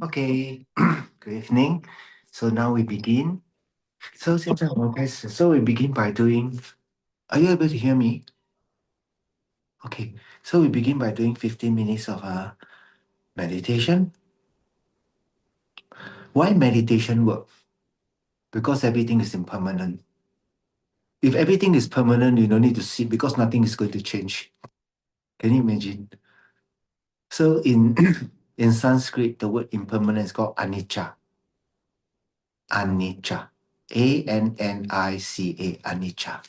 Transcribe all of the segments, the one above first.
Okay, good evening. So now we begin. So 现在我们开始. So we begin by doing. Are you able to hear me? Okay. So we begin by doing 15 minutes of meditation. Why meditation work? Because everything is impermanent. If everything is permanent, you don't need to sit because nothing is going to change. Can you imagine? So in in Sanskrit, the word impermanent is called anicca. Anicca. Anica, anicca.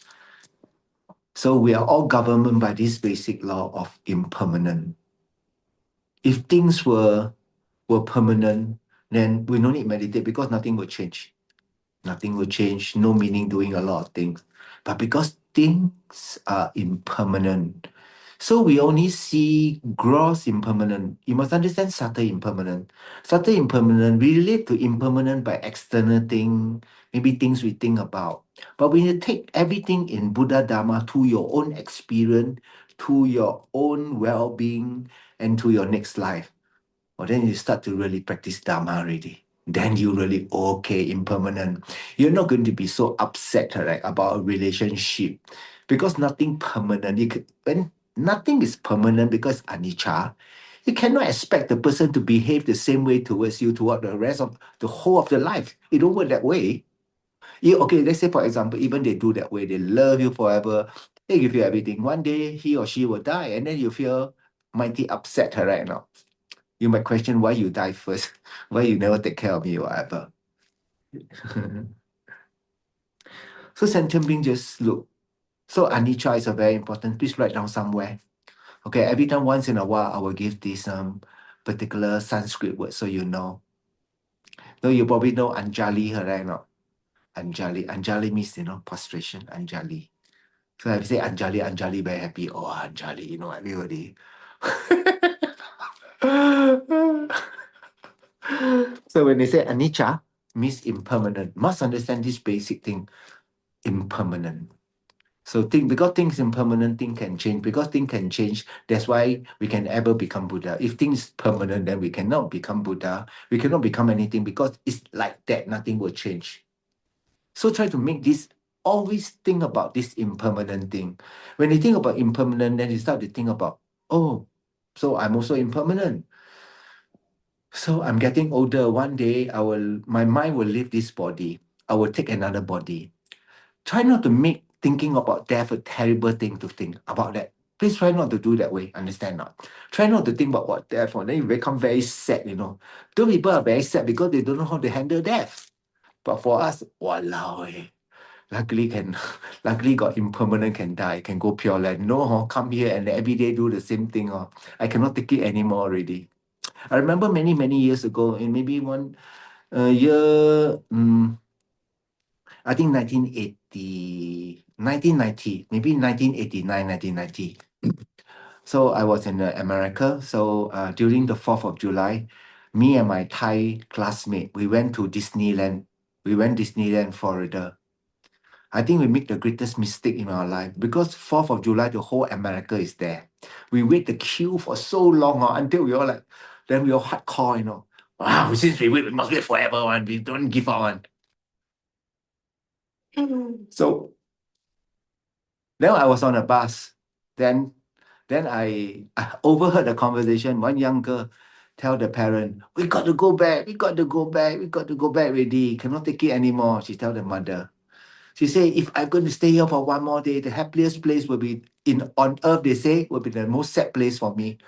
So we are all governed by this basic law of impermanent. If things were permanent, then we don't need meditate because nothing will change. Nothing will change, no meaning doing a lot of things. But because things are impermanent, so we only see gross impermanent. You must understand subtle impermanent. Subtle impermanent, we relate to impermanent by external thing, maybe things we think about. But when you take everything in Buddha Dharma to your own experience, to your own well-being, and to your next life, well, then you start to really practice Dharma already. Then you really, okay, impermanent. You're not going to be so upset, right, about a relationship because nothing permanent. When nothing is permanent because anicca, you cannot expect the person to behave the same way towards you throughout the rest of the whole of the life. It don't work that way. Okay, let's say for example, even they do that way, they love you forever, they give you everything. One day he or she will die, and then you feel mighty upset, right now. You might question why you die first, why you never take care of me or whatever. So sentient being just look. So anicca is a very important. Please write down somewhere. Okay, every time once in a while I will give this particular Sanskrit word so you know. No, you probably know Anjali, right? No? Anjali. Anjali means prostration. Anjali. So if you say Anjali, Anjali very happy. Oh, Anjali, everybody. So when they say anicca, means impermanent. Must understand this basic thing, impermanent. So because things impermanent, thing can change. Because thing can change, that's why we can ever become Buddha. If things permanent, then we cannot become Buddha. We cannot become anything because it's like that, nothing will change. So try to make this, always think about this impermanent thing. When you think about impermanent, then you start to think about, oh, so I'm also impermanent. So I'm getting older. One day my mind will leave this body. I will take another body. Try not to make thinking about death a terrible thing to think about that. Please try not to do that way. Understand not? Try not to think about what death, or then you become very sad. Those people are very sad because they don't know how to handle death. But for us, walao, luckily luckily got impermanent, can die, can go pure land. No, come here and every day do the same thing. I cannot take it anymore already. I remember many, many years ago, in maybe one year, I think 1990, maybe 1989, 1990. So I was in America. So during the 4th of July, me and my Thai classmate, we went to Disneyland. We went Disneyland, Florida. I think we make the greatest mistake in our life because 4th of July, the whole America is there. We wait the queue for so long until we all then we all hardcore. Wow, since we wait, we must wait forever, one. We don't give up, one. So then I was on a bus. Then I overheard a conversation. One young girl tell the parent, we got to go back, we got to go back, we got to go back already. Cannot take it anymore. She tell the mother. She said, if I'm going to stay here for one more day, the happiest place will be on earth, they say, will be the most sad place for me.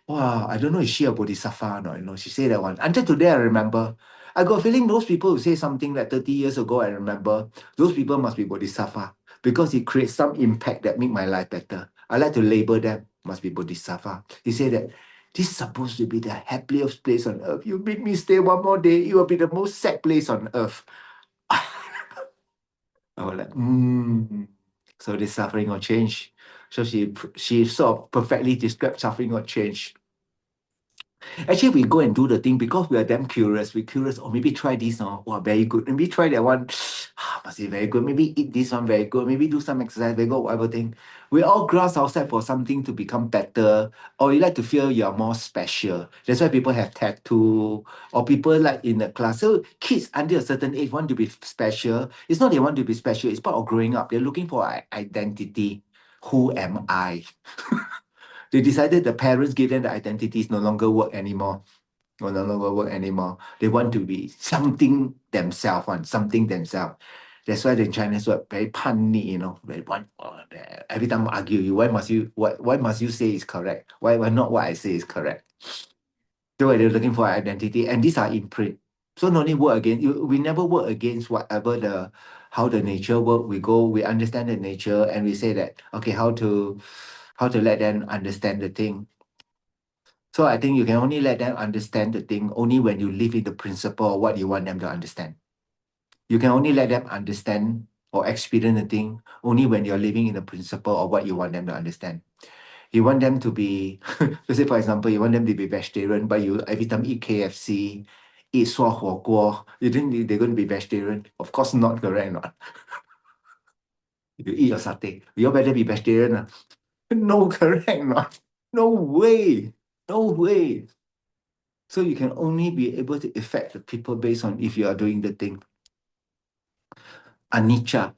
Wow, I don't know if she a bodhisattva or not, she said that one. Until today, I remember. I got a feeling those people who say something like 30 years ago, I remember, those people must be bodhisattva because it creates some impact that make my life better. I like to label them, must be bodhisattva. He said that this is supposed to be the happiest place on earth. You make me stay one more day, it will be the most sad place on earth. I was like, So this suffering or change. So she sort of perfectly described suffering or change. Actually, we go and do the thing because we are damn curious. We're curious, or maybe try this, wow, very good. Maybe try that one, must be very good. Maybe eat this one very good. Maybe do some exercise, very good, whatever thing. We all grasp outside for something to become better, or you like to feel you're more special. That's why people have tattoo, or people like in the class. So kids under a certain age want to be special. It's not they want to be special, it's part of growing up. They're looking for identity. Who am I? They decided the parents gave them the identities no longer work anymore. No longer work anymore. They want to be something themselves, something themselves. That's why the Chinese were very punny, Very every time I argue you, why must you say is correct? Why not what I say is correct? So they're looking for identity, and these are imprint. So no need work against we never work against whatever how the nature work. We understand the nature and we say that okay, how to let them understand the thing. So I think you can only let them understand the thing only when you live in the principle of what you want them to understand. You can only let them understand or experience the thing only when you're living in the principle of what you want them to understand. You want them to be, let's say for example, you want them to be vegetarian, but you every time eat KFC, eat 涮火锅, you think they're going to be vegetarian? Of course not, correct or not? You eat your satay, you better be vegetarian. No, correct not? No way. No way. So you can only be able to affect the people based on if you are doing the thing. Anicca.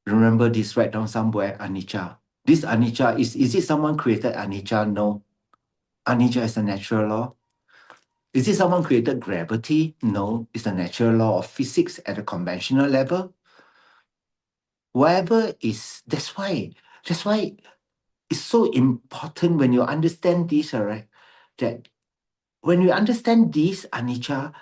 Remember this, write down somewhere, anicca. This anicca, is it someone created anicca? No. Anicca is a natural law. Is it someone created gravity? No. It's a natural law of physics at a conventional level. Whatever is, that's why it's so important when you understand this, all right? That when you understand this, anicca,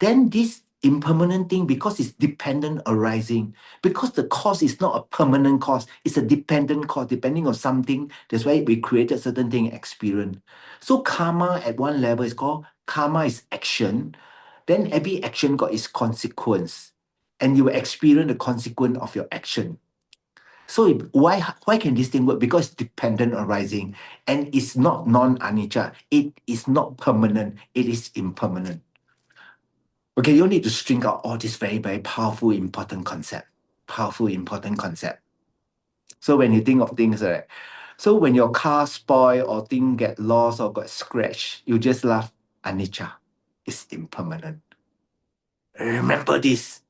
then this impermanent thing, because it's dependent arising, because the cause is not a permanent cause, it's a dependent cause, depending on something. That's why we created certain thing experience. So karma at one level is called karma is action. Then every action got its consequence. And you will experience the consequence of your action. So why can this thing work? Because it's dependent arising and it's not non-anicca. It is not permanent. It is impermanent. Okay, you need to string out all this very, very powerful, important concept. Powerful, important concept. So when you think of things, right? So when your car spoil or thing get lost or got scratched, you just laugh, anicca. It's impermanent. Remember this.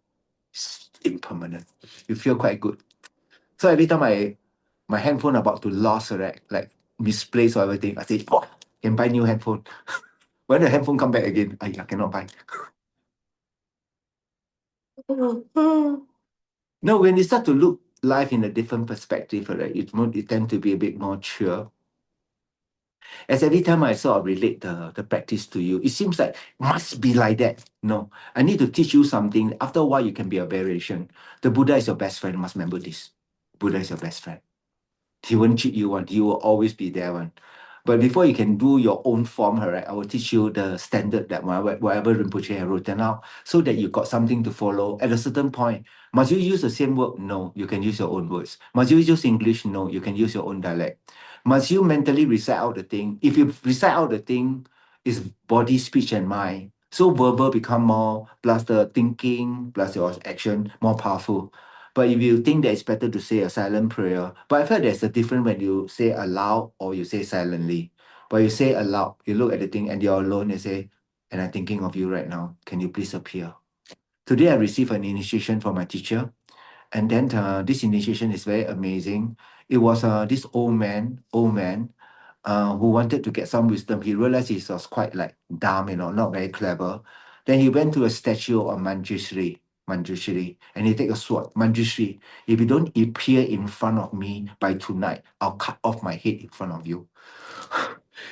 It's impermanent. You feel quite good. So every time my handphone about to lost, right? Like misplaced or everything, I say, oh, can buy new handphone. When the handphone come back again, I cannot buy. No, when you start to look life in a different perspective, right, it tend to be a bit more chill. As every time I sort of relate the practice to you, it seems like must be like that. No, I need to teach you something. After a while, you can be a variation. The Buddha is your best friend. Must remember this. Buddha is your best friend. He won't cheat you one. He will always be there one. But before you can do your own form, right, I will teach you the standard that whatever Rinpoche has written out so that you got something to follow. At a certain point, must you use the same word? No, you can use your own words. Must you use English? No, you can use your own dialect. Must you mentally recite out the thing? If you recite out the thing, it's body, speech, and mind. So verbal become more, plus the thinking, plus your action, more powerful. But if you think that it's better to say a silent prayer, but I've heard there's a difference when you say aloud or you say silently. But you say aloud, you look at the thing and you're alone, you say, and I'm thinking of you right now. Can you please appear? Today I received an initiation from my teacher. And then this initiation is very amazing. It was this old man, who wanted to get some wisdom. He realized he was quite like dumb, not very clever. Then he went to a statue of Manjushri, and he take a sword. Manjushri, if you don't appear in front of me by tonight, I'll cut off my head in front of you.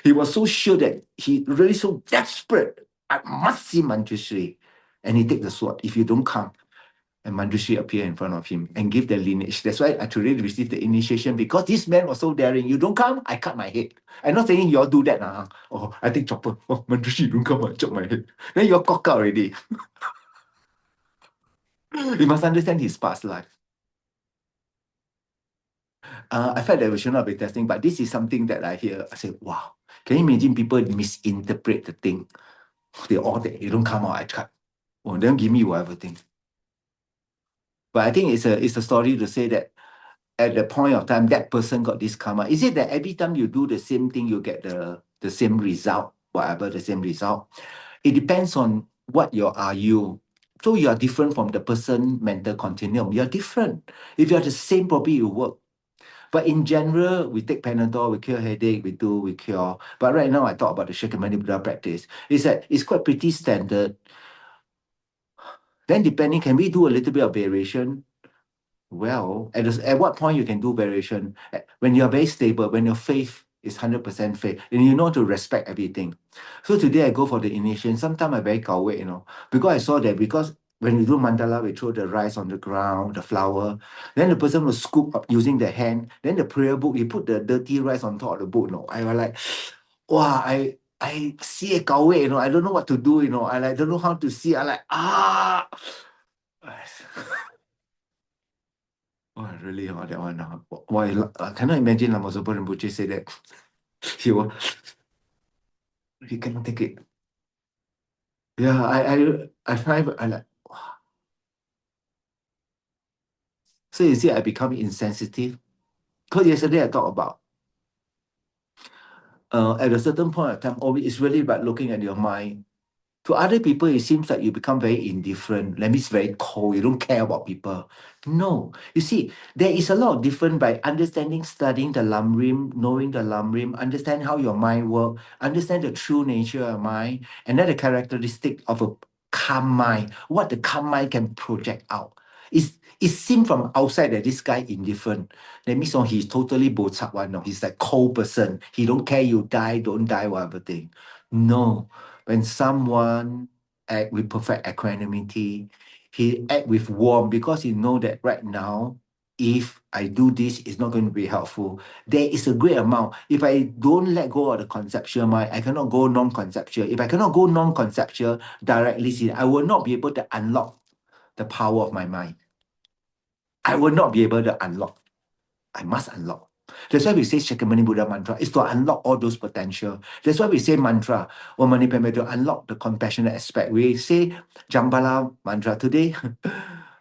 He was so sure that he really so desperate. I must see Manjushri. And he take the sword. If you don't come, and Manjushri appear in front of him and give the lineage. That's why I today received the initiation because this man was so daring. You don't come, I cut my head. I'm not saying you all do that. Oh, I take chopper. Oh, Manjushri, don't come, I chop my head. Then you all cock out already. You must understand his past life. I felt that we should not be testing, but this is something that I hear. I say, wow, can you imagine people misinterpret the thing? They all that you don't come out, I cut. Oh, then give me whatever thing. But I think it's a story to say that at the point of time, that person got this karma. Is it that every time you do the same thing, you get the same result, whatever the same result? It depends on what are you. So you are different from the person mental continuum. You're different. If you're the same, probably it will work. But in general, we take Panadol, we cure headache, we cure. But right now, I talk about the Sakymuni Buddha practice. It's that it's quite pretty standard. Then depending, can we do a little bit of variation? Well, at what point you can do variation? When you're very stable, when your faith It's 100% faith. And you know to respect everything. So today I go for the initiation. Sometimes I very gao wei, because I saw that because when we do mandala, we throw the rice on the ground, the flour. Then the person will scoop up using the hand. Then the prayer book, you put the dirty rice on top of the book. I was like, wow, I see a gao wei, I don't know what to do, I like don't know how to see. I like oh, really, that one. Why? I cannot imagine Lama Zopa Rinpoche say that. he will, he cannot take it. Yeah, I find I like. So you see, I become insensitive. Because yesterday I talked about at a certain point of time, always it's really about looking at your mind. To other people, it seems like you become very indifferent. That means very cold. You don't care about people. No. You see, there is a lot of difference by understanding, studying the lamrim, knowing the lamrim, understand how your mind works, understand the true nature of mind, and then the characteristic of a calm mind, what the calm mind can project out. It seems from outside that this guy indifferent. That means he's totally bochap one. No, he's like cold person. He don't care you die, don't die, whatever thing. No, when someone act with perfect equanimity, he act with warmth because he know that right now, if I do this, it's not going to be helpful. There is a great amount. If I don't let go of the conceptual mind, I cannot go non-conceptual. If I cannot go non-conceptual directly, see, I will not be able to unlock the power of my mind. I will not be able to unlock. I must unlock. That's why we say Sakymuni Buddha mantra is to unlock all those potential. That's why we say mantra or manipame to unlock the compassionate aspect. We say Jambala mantra today.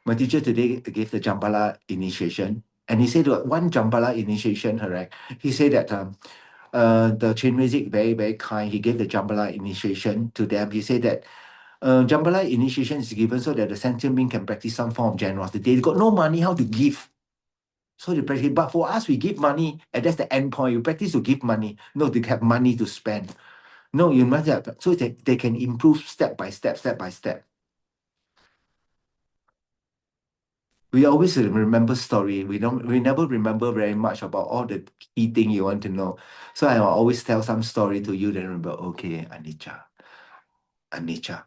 My teacher today gave the Jambala initiation, and he said that one Jambala initiation, correct? He said that the Chinese very very kind. He gave the Jambala initiation to them. He said that Jambala initiation is given so that the sentient being can practice some form of generosity. They got no money, how to give? So they practice, but for us, we give money, and that's the end point. You practice to give money, no, to have money to spend. No, you must have so that they can improve step by step, step by step. We always remember story. We never remember very much about all the key thing you want to know. So I will always tell some story to you, then remember, okay, anicca, anicca.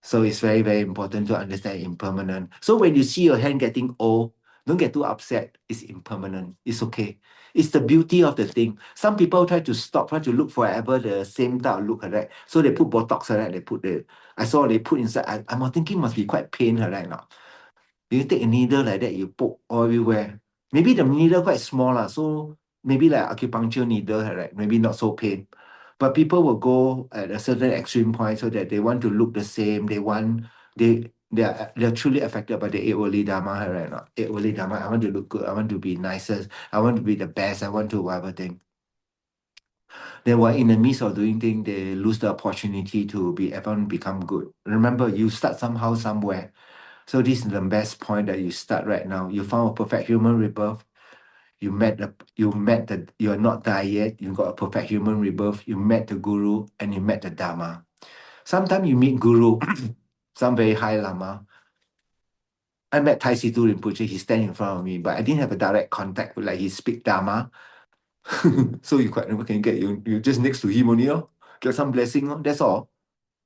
So it's very, very important to understand impermanent. So when you see your hand getting old, don't get too upset. It's impermanent. It's okay. It's the beauty of the thing. Some people try to stop, try to look forever the same type of look, correct? So they put Botox, correct? I saw they put inside. I'm thinking must be quite pain, correct? Now. You take a needle like that, you poke all everywhere. Maybe the needle quite small, so maybe like acupuncture needle, right? Maybe not so pain. But people will go at a certain extreme point so that they want to look the same. They're truly affected by the eight worldly dharma, right? Not eight worldly dharma. I want to look good. I want to be nicest. I want to be the best. I want to whatever thing. Then while in the midst of doing things, they lose the opportunity to be everyone become good. Remember, you start somehow somewhere. So this is the best point that you start right now. You found a perfect human rebirth. You're not die yet. You got a perfect human rebirth. You met the guru and you met the dharma. Sometimes you meet guru, some very high lama. I met Tai Situ Rinpoche. He stand in front of me, but I didn't have a direct contact with like he speak dharma. So you quite never can get you just next to him only, get some blessing. That's all.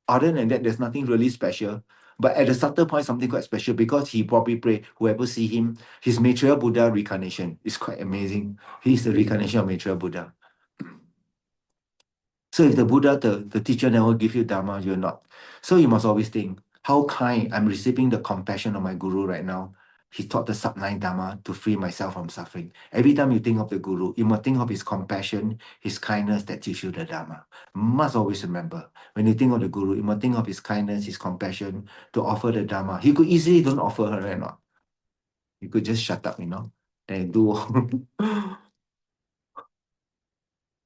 Other than that, there's nothing really special. But at the subtle point, something quite special because he probably pray whoever see him, his Maitreya Buddha reincarnation is quite amazing. He's the reincarnation of Maitreya Buddha. So if the Buddha, the teacher never give you Dharma, you're not. So you must always think, how kind I'm receiving the compassion of my Guru right now. He taught the sublime Dharma to free myself from suffering. Every time you think of the Guru, you must think of his compassion, his kindness that teach you the Dharma. Must always remember, when you think of the Guru, you must think of his kindness, his compassion to offer the Dharma. He could easily don't offer her, right? Not. He could just shut up, and do.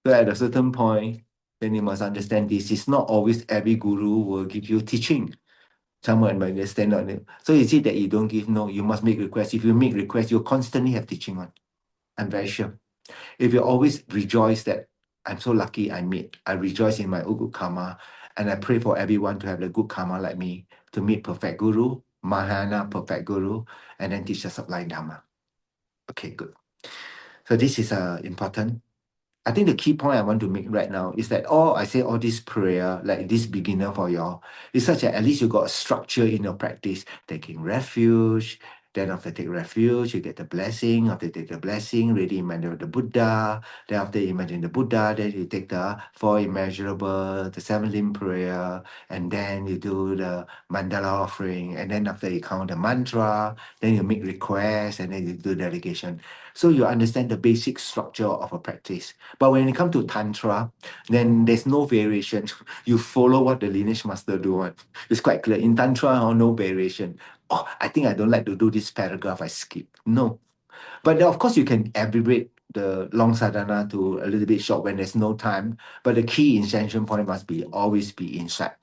So at a certain point, then you must understand this. It's not always every guru will give you teaching. Someone might understand on it. So you see that you don't give, no, you must make requests. If you make requests, you'll constantly have teaching on. I'm very sure. If you always rejoice that I'm so lucky I meet, I rejoice in my own good karma, and I pray for everyone to have the good karma like me, to meet perfect guru, Mahana perfect guru, and then teach the sublime Dharma. Okay, good. So this is important. I think the key point I want to make right now is that all this prayer, like this beginner for y'all, is such that at least you got a structure in your practice, taking refuge. Then after take refuge, you get the blessing. After you take the blessing, ready imagine the Buddha. Then after you imagine the Buddha, then you take the four immeasurable, the seven limb prayer, and then you do the mandala offering. And then after you count the mantra, then you make requests, and then you do delegation. So you understand the basic structure of a practice. But when it comes to Tantra, then there's no variation. You follow what the lineage master do. It's quite clear. In Tantra, no variation. Oh, I think I don't like to do this paragraph, I skip. No. But then, of course, you can abbreviate the long sadhana to a little bit short when there's no time. But the key intention point must be always be inside.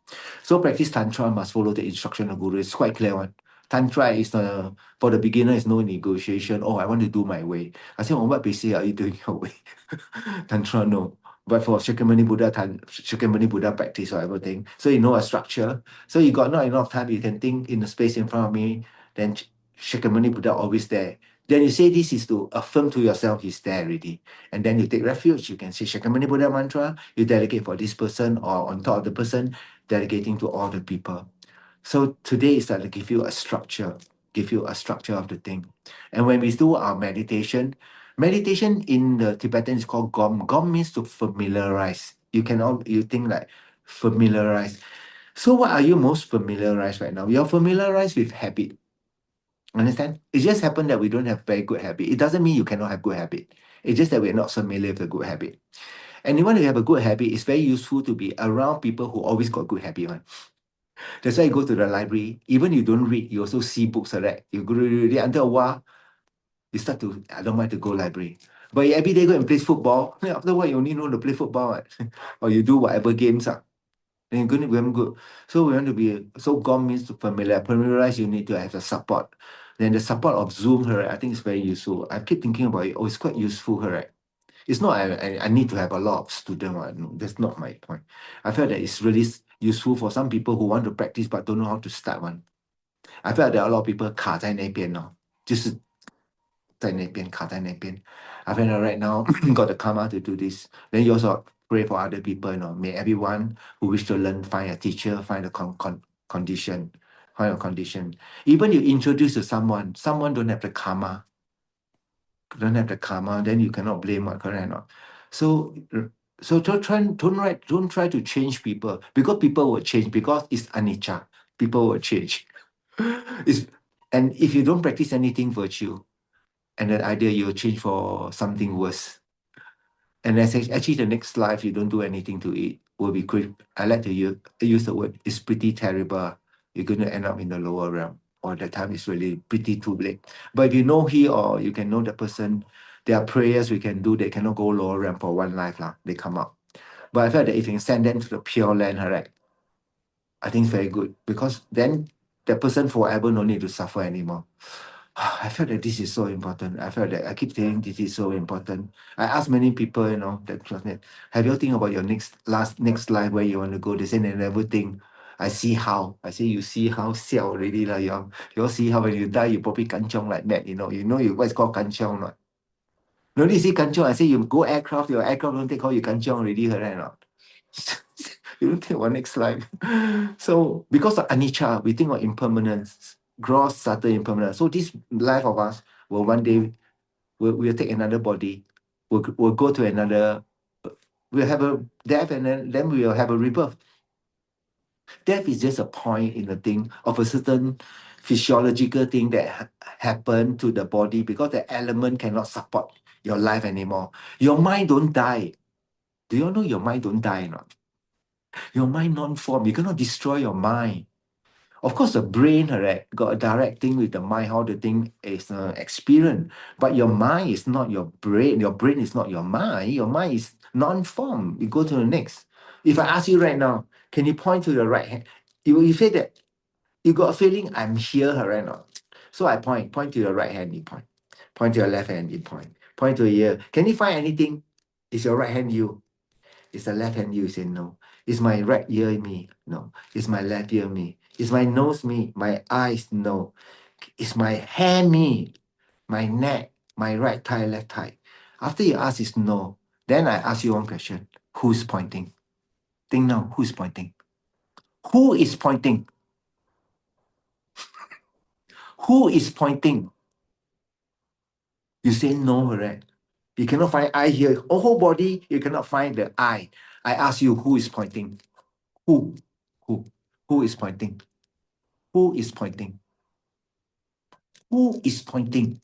So practice Tantra must follow the instruction of Guru. It's quite clear one. Tantra is for the beginner, is no negotiation. Oh, I want to do my way. I say, on what basis are you doing your way? Tantra, no. But for Shakyamuni Buddha practice or everything, so you know a structure. So you got not enough time, you can think in the space in front of me, then Shakyamuni Buddha always there. Then you say this is to affirm to yourself he's there already. And then you take refuge. You can say Shakyamuni Buddha mantra, you delegate for this person or on top of the person, delegating to all the people. So today is like to give you a structure of the thing. And when we do our meditation in the Tibetan is called Gom. Gom means to familiarize. You think like familiarize. So what are you most familiarized right now? You're familiarized with habit. Understand? It just happened that we don't have very good habit. It doesn't mean you cannot have good habit. It's just that we're not familiar with a good habit. And you want to have a good habit, it's very useful to be around people who always got good habit. One. That's why you go to the library. Even you don't read, you also see books, right? You go to read until a while, you start to, I don't mind to go library. But you every day go and play football. After what you only know to play football, right? Or you do whatever games are. Then you're going to become good. So we want to be, so Gom means to familiarize, you need to have the support. Then the support of Zoom, right, I think it's very useful. I keep thinking about it. Oh, it's quite useful, right? It's not I need to have a lot of students. Right? No, that's not my point. I feel that it's really useful for some people who want to practice but don't know how to start one. I feel like there are a lot of people 卡在那边，就是在那边卡在那边。I feel that right now got the karma to do this. Then you also pray for other people. May everyone who wish to learn find a teacher, find a condition, find a condition. Even you introduce to someone don't have the karma, then you cannot blame what, correct or not? So don't try to change people because people will change because it's anicca. People will change. It's, and if you don't practice anything virtue, and then either you'll change for something worse. And I say actually the next life you don't do anything to it will be great. I like to use the word it's pretty terrible. You're going to end up in the lower realm. Or the time is really pretty too late. But if you know he or you can know the person, there are prayers we can do. They cannot go lower realm for one life. They come up. But I felt that if you can send them to the pure land, right, I think it's very good. Because then the person forever no need to suffer anymore. I felt that this is so important. I felt that I keep saying this is so important. I ask many people, that classmate, have you think about your next life where you want to go? They say they never think. I see how. I say you see how siao already lah. You see how when you die you probably kanchong like that. You what's called kanchong not? No need see kanchong. I say you go aircraft. Your aircraft don't take how you kanchong already, right? Not? You don't take one next life. So because of anicca, we think of impermanence, gross, subtle impermanence. So this life of us will one day we'll take another body, we'll go to another, we'll have a death, and then we'll have a rebirth. Death is just a point in the thing of a certain physiological thing that happen to the body because the element cannot support your life anymore. Your mind don't die. Do you know your mind don't die? Not? Your mind non-form. You cannot destroy your mind. Of course, the brain, right, got a direct thing with the mind, how the thing is experienced. But your mind is not your brain. Your brain is not your mind. Your mind is non-form. You go to the next. If I ask you right now, can you point to your right hand? You say that you got a feeling I'm here right now. So I point to your right hand, you point. Point to your left hand, you point. Point to your ear. Can you find anything? Is your right hand you? Is the left hand you? Say no. Is my right ear me? No. Is my left ear me? Is my nose me? My eyes? No. Is my hair me? My neck? My right thigh, left thigh? After you ask is no. Then I ask you one question. Who's pointing? Think now, who's pointing? Who is pointing? Who is pointing? You say no, correct? You cannot find I here. Whole body, you cannot find the I. I ask you, who is pointing? Who? Who? Who is pointing? Who is pointing? Who is pointing?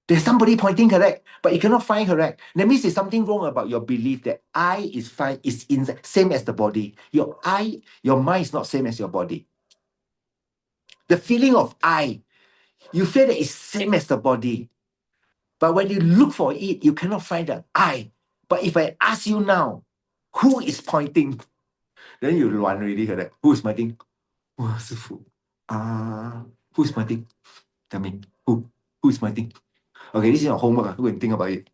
There's somebody pointing, correct? But you cannot find, correct? That means there's something wrong about your belief that I is fine, is in the same as the body. Your mind is not same as your body. The feeling of I, you feel that it's same as the body. But when you look for it, you cannot find the I. But if I ask you now, who is pointing? Then you run already, correct? Who is pointing? Oh, 师父. Who is pointing? Tell me. Who? Who is pointing? Okay, this is your homework. Go and think about it.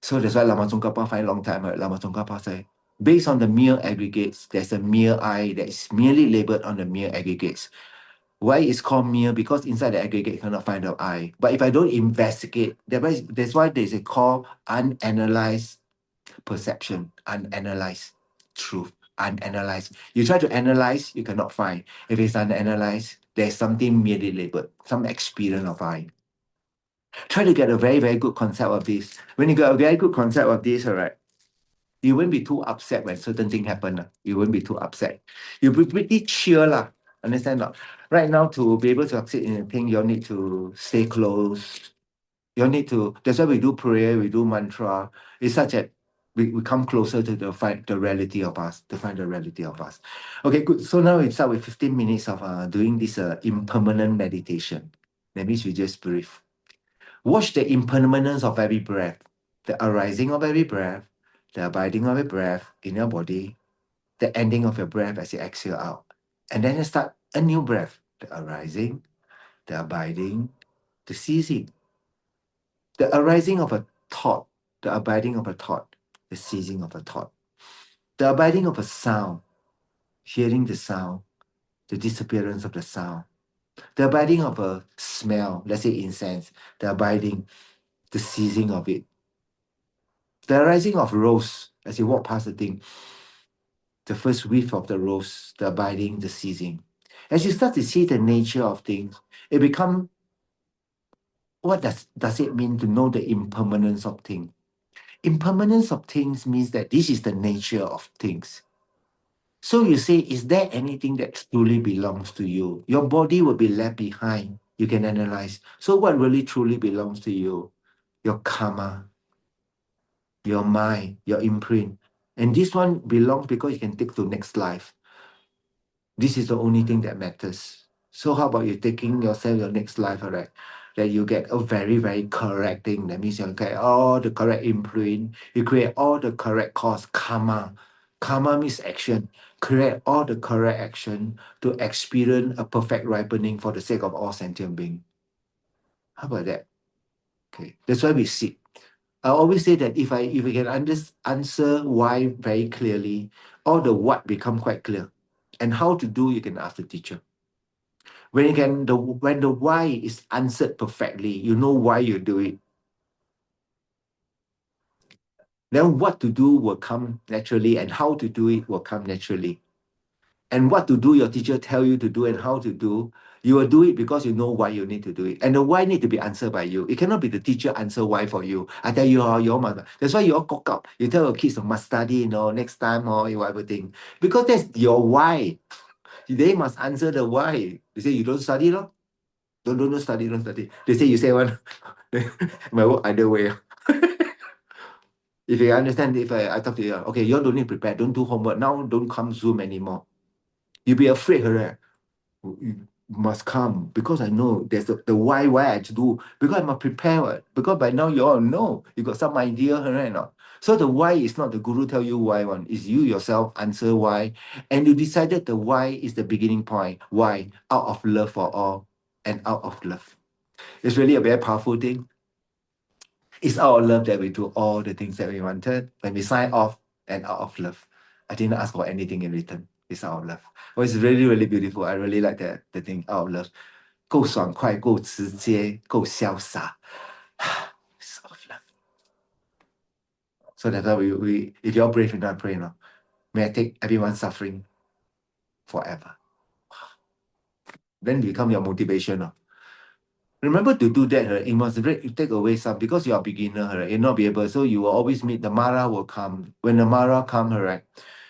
So that's why Lama Tsongkhapa find a long time, right? Lama Tsongkhapa say, based on the mere aggregates, there's a mere I that is merely labeled on the mere aggregates. Why it's called mere? Because inside the aggregate, you cannot find the I. But if I don't investigate, that's why there's a call unanalyzed perception, unanalyzed truth, unanalyzed. You try to analyze, you cannot find. If it's unanalyzed, there's something merely labeled, some experience of I. Try to get a very, very good concept of this. When you get a very good concept of this, all right, you won't be too upset when certain things happen. You won't be too upset. You'll be pretty chill. Understand? Not? Right now, to be able to succeed in a thing, you'll need to stay close. You'll need to, that's why we do prayer, we do mantra. It's such that we come closer to find the reality of us, to find the reality of us. Okay, good. So now we start with 15 minutes of doing this impermanent meditation. That means we just breathe. Watch the impermanence of every breath, the arising of every breath, the abiding of every breath in your body, the ending of your breath as you exhale out. And then you start a new breath, the arising, the abiding, the ceasing. The arising of a thought, the abiding of a thought, the ceasing of a thought. The abiding of a sound, hearing the sound, the disappearance of the sound. The abiding of a smell, let's say incense, the abiding, the ceasing of it. The arising of rose, as you walk past the thing, the first whiff of the rose, the abiding, the ceasing. As you start to see the nature of things, it becomes, what does it mean to know the impermanence of things? Impermanence of things means that this is the nature of things. So you say, is there anything that truly belongs to you? Your body will be left behind. You can analyze. So what really truly belongs to you? Your karma, your mind, your imprint. And this one belongs because you can take to next life. This is the only thing that matters. So how about you taking yourself your next life, all right? That you get a very, very correct thing. That means you get all the correct imprint. You create all the correct cause, karma. Karma means action. Create all the correct action to experience a perfect ripening for the sake of all sentient beings. How about that? Okay, that's why we seek. I always say that if we can answer why very clearly, all the what become quite clear. And how to do, you can ask the teacher. When the why is answered perfectly, you know why you do it. Then what to do will come naturally, and how to do it will come naturally. And what to do, your teacher tell you to do, and how to do, you will do it because you know why you need to do it. And the why need to be answered by you. It cannot be the teacher answer why for you. I tell you how your mother. That's why you all cock up. You tell your kids must study, next time or whatever thing. Because that's your why. They must answer the why. They say you don't study, no? Don't study, don't study. They say you say one. My work either way. If you understand, if I talk to you, okay, you don't need to prepare, don't do homework. Now don't come Zoom anymore. You'll be afraid, right? You must come because I know there's the why I to do. Because I must prepare. Because by now you all know. You got some idea, right? Not? So the why is not the guru tell you why one. It's you yourself answer why. And you decided the why is the beginning point. Why? Out of love for all and out of love. It's really a very powerful thing. It's out of love that we do all the things that we wanted. When we sign off and out of love. I didn't ask for anything in return. It's out of love. Well, it's really, really beautiful. I really like the thing out of love. 够爽快，够直接，够潇洒。So that's why we if you're brave enough, pray now. May I take everyone's suffering forever. Then become your motivation. No? Remember to do that, right? It must take away some because you are a beginner, right? You'll not be able, so you will always meet the Mara will come. When the Mara come, right?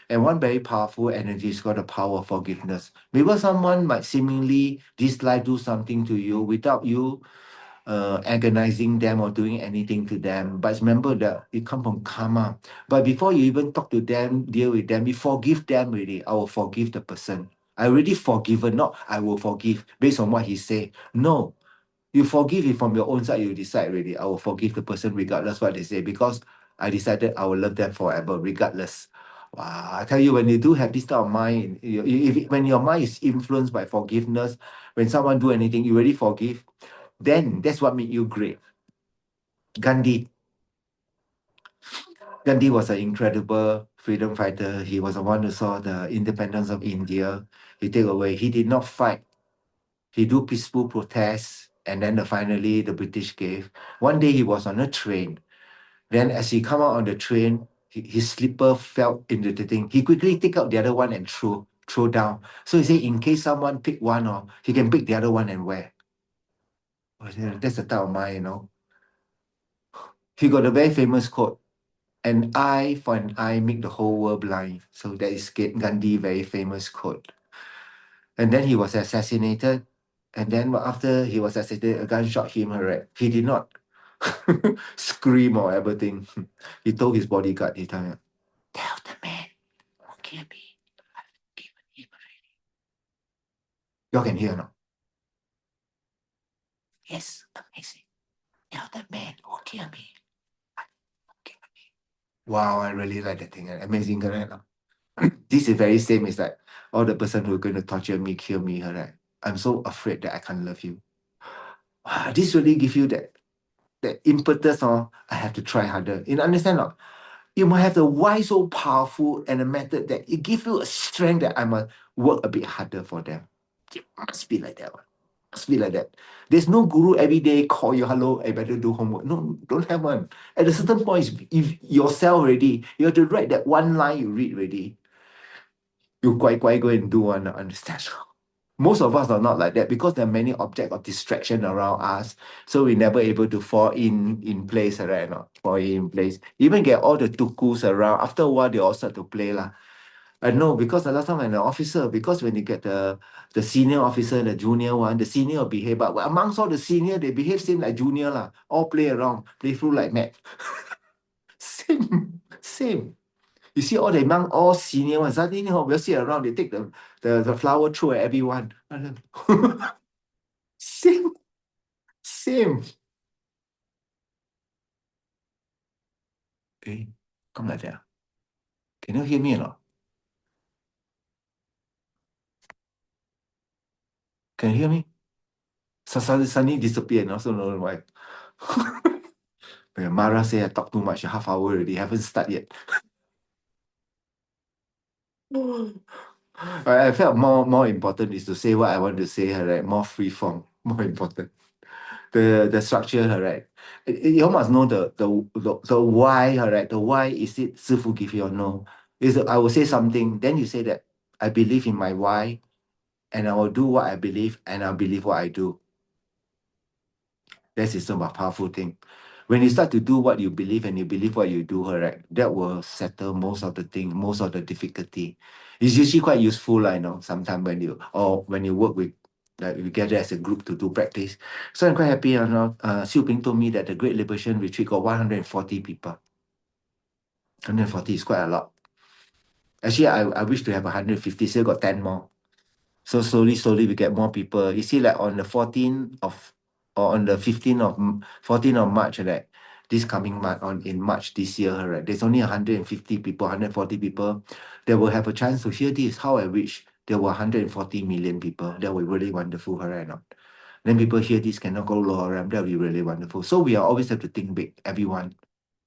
And one very powerful energy is called the power of forgiveness. Because someone might seemingly dislike do something to you without you agonizing them or doing anything to them. But remember that it comes from karma. But before you even talk to them, deal with them, you forgive them really. I will forgive the person. I already forgiven, not I will forgive based on what he say. No, you forgive it from your own side, you decide already. I will forgive the person regardless what they say because I decided I will love them forever regardless. Wow, I tell you, when you do have this type of mind, when your mind is influenced by forgiveness, when someone do anything, you already forgive, then that's what made you great. Gandhi. Gandhi was an incredible freedom fighter. He was the one who saw the independence of India. He take away. He did not fight. He do peaceful protests, and then finally the British gave. One day he was on a train. Then as he come out on the train, his slipper fell into the thing. He quickly take out the other one and throw down. So he said, in case someone pick one, or he can pick the other one and wear. Oh, yeah, that's the type of mind, you know. He got a very famous quote: "An eye for an eye make the whole world blind." So that is Gandhi very famous quote. And then he was assassinated. And then after he was assassinated, a gun shot him, right? He did not scream or everything. He told his bodyguard, he told him, "Tell the man who killed me, I've given him already." Y'all can hear now. Yes, amazing. Tell the man who killed me, I've given him. Wow, I really like that thing. Amazing, correct? No? This is very same. It's like all the person who are going to torture me, kill me, correct? I'm so afraid that I can't love you. This really give you that impetus, I have to try harder. You understand? Not? You might have the why so powerful and a method that it gives you a strength that I must work a bit harder for them. It must be like that one. Must be like that. There's no guru every day call you, hello, I better do homework. No, don't have one. At a certain point, if yourself already, you have to write that one line you read already. You quite go and do one, understand? Most of us are not like that because there are many objects of distraction around us. So we never able to fall in place, right? Not fall in place. Even get all the tukus around. After a while, they all start to play lah. I know because the last time I'm an officer, because when you get the senior officer, the junior one, the senior will behave, but amongst all the senior, they behave same like junior lah. All play around, play through like mad. Same. You see all the among all senior ones, suddenly we'll sit around, they take the flower throw at everyone. Same, same. Eh, come like that. Can you hear me or not? Can you hear me? Suddenly disappeared, and also don't know why. When Mara say I talk too much, a half hour already, haven't started yet. I felt more important is to say what I want to say, right? More free form, more important. The structure, right? You must know the why, right? The why is it 师父 give you or no? Is I will say something, then you say that I believe in my why, and I will do what I believe, and I believe what I do. That is the most powerful thing. When you start to do what you believe and you believe what you do, correct, that will settle most of the thing, most of the difficulty. It's usually quite useful, I know, sometimes when you work with, like we gather as a group to do practice. So I'm quite happy, you know, Xiu Ping told me that the Great Liberation Retreat got 140 people. 140 is quite a lot. Actually, I wish to have 150, still got 10 more. So slowly we get more people. You see, like on the 14th of or on the 15th of 14th of March, right? This coming month in March this year, right? There's only 150 people, 140 people that will have a chance to hear this. How I wish there were 140 million people. That would be really wonderful, right? Not? Then people hear this cannot go lower, that would be really wonderful. So we always have to think big, everyone.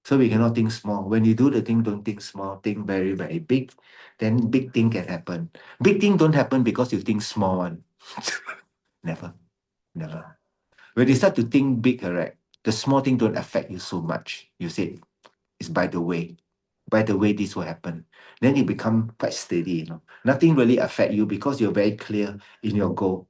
So we cannot think small. When you do the thing, don't think small. Think very, very big. Then big thing can happen. Big thing don't happen because you think small one. Never. When you start to think big, correct, the small thing don't affect you so much. You see, It's by the way. By the way, this will happen. Then it become quite steady. Nothing really affect you because you're very clear in your goal.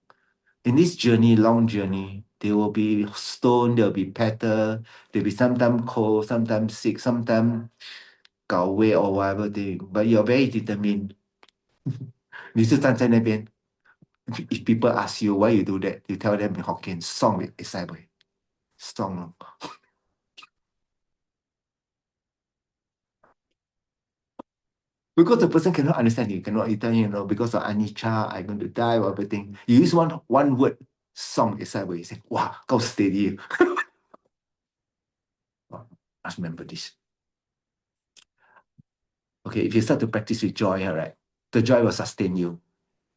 In this journey, long journey, there will be stone, there will be petal, there will be sometimes cold, sometimes sick, sometimes 搞胃 or whatever thing. But you're very determined. 你是站在那边 if people ask you why you do that, you tell them in Hokkien, song is song. Because the person cannot understand you, cannot you tell because of anicca, I'm going to die or everything. You use one word, song is you say, wow, go steady. Oh, must remember this. Okay, if you start to practice with joy, all right, the joy will sustain you.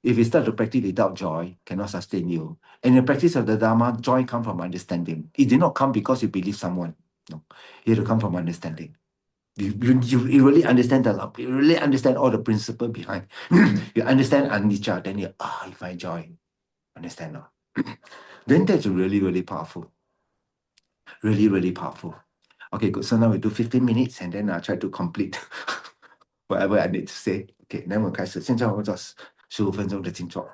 If you start to practice without joy, cannot sustain you. And in the practice of the Dharma, joy comes from understanding. It did not come because you believe someone. No, it had to come from understanding. You really understand the love. You really understand all the principle behind. You understand anicca, then you find joy. Understand? No? Then that's really, really powerful. Really, really powerful. Okay, good. So now we do 15 minutes and then I'll try to complete whatever I need to say. Okay, 那我们开始。现在我们做15分钟的静坐。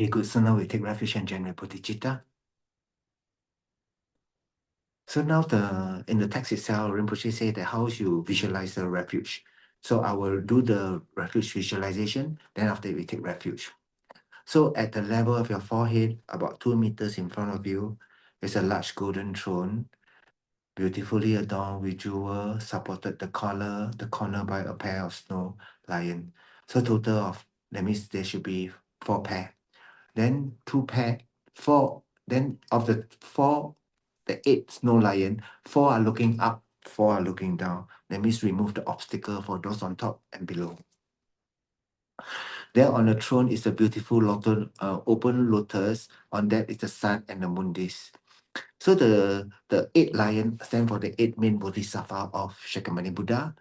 Okay, good. So now we take refuge and generate bodhicitta. So now in the text itself, Rinpoche say that how you visualize the refuge. So I will do the refuge visualization, then after we take refuge. So at the level of your forehead, about 2 meters in front of you, is a large golden throne, beautifully adorned with jewels, supported the corner by a pair of snow lion. So total of, that means there should be 4 pair. Then 2 pair, 4, then of the 4, the 8 snow lion, 4 are looking up, 4 are looking down. That means remove the obstacle for those on top and below. There on the throne is a beautiful open lotus. On that is the sun and the moon disk. So the 8 lion stand for the 8 main bodhisattva of Sakymuni Buddha.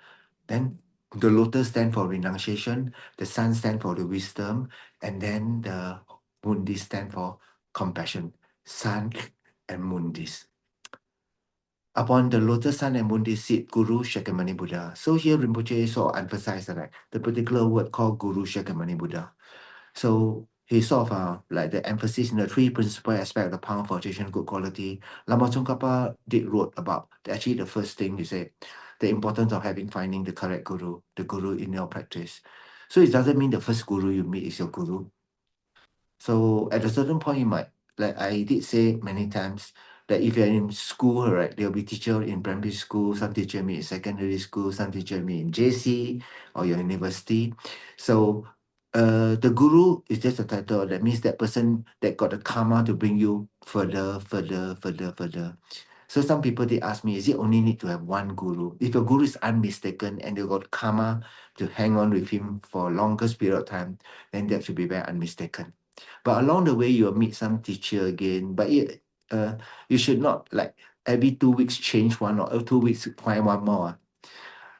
Then the lotus stand for renunciation, the sun stand for the wisdom, and then the moon disk stand for compassion. Sun and moon disk. Upon the lotus sun and moon disk sit Guru Sakymuni Buddha. So here Rinpoche sort of emphasized that the particular word called Guru Sakymuni Buddha. So he sort of like the emphasis in the 3 principal aspects of the power for achieving good quality. Lama Tsongkhapa did wrote about actually the first thing he said, the importance of finding the correct guru, the guru in your practice. So it doesn't mean the first guru you meet is your guru. So at a certain point, you might, like I did say many times, that if you're in school, right, there'll be teacher in primary school, some teacher meet in secondary school, some teacher meet in JC or your university. So the guru is just a title. That means that person that got the karma to bring you further, further, further, further. So some people, they ask me, is it only need to have one guru? If your guru is unmistaken and they got karma to hang on with him for longest period of time, then that should be very unmistaken. But along the way, you'll meet some teacher again. But you should not like every 2 weeks change one or 2 weeks find one more.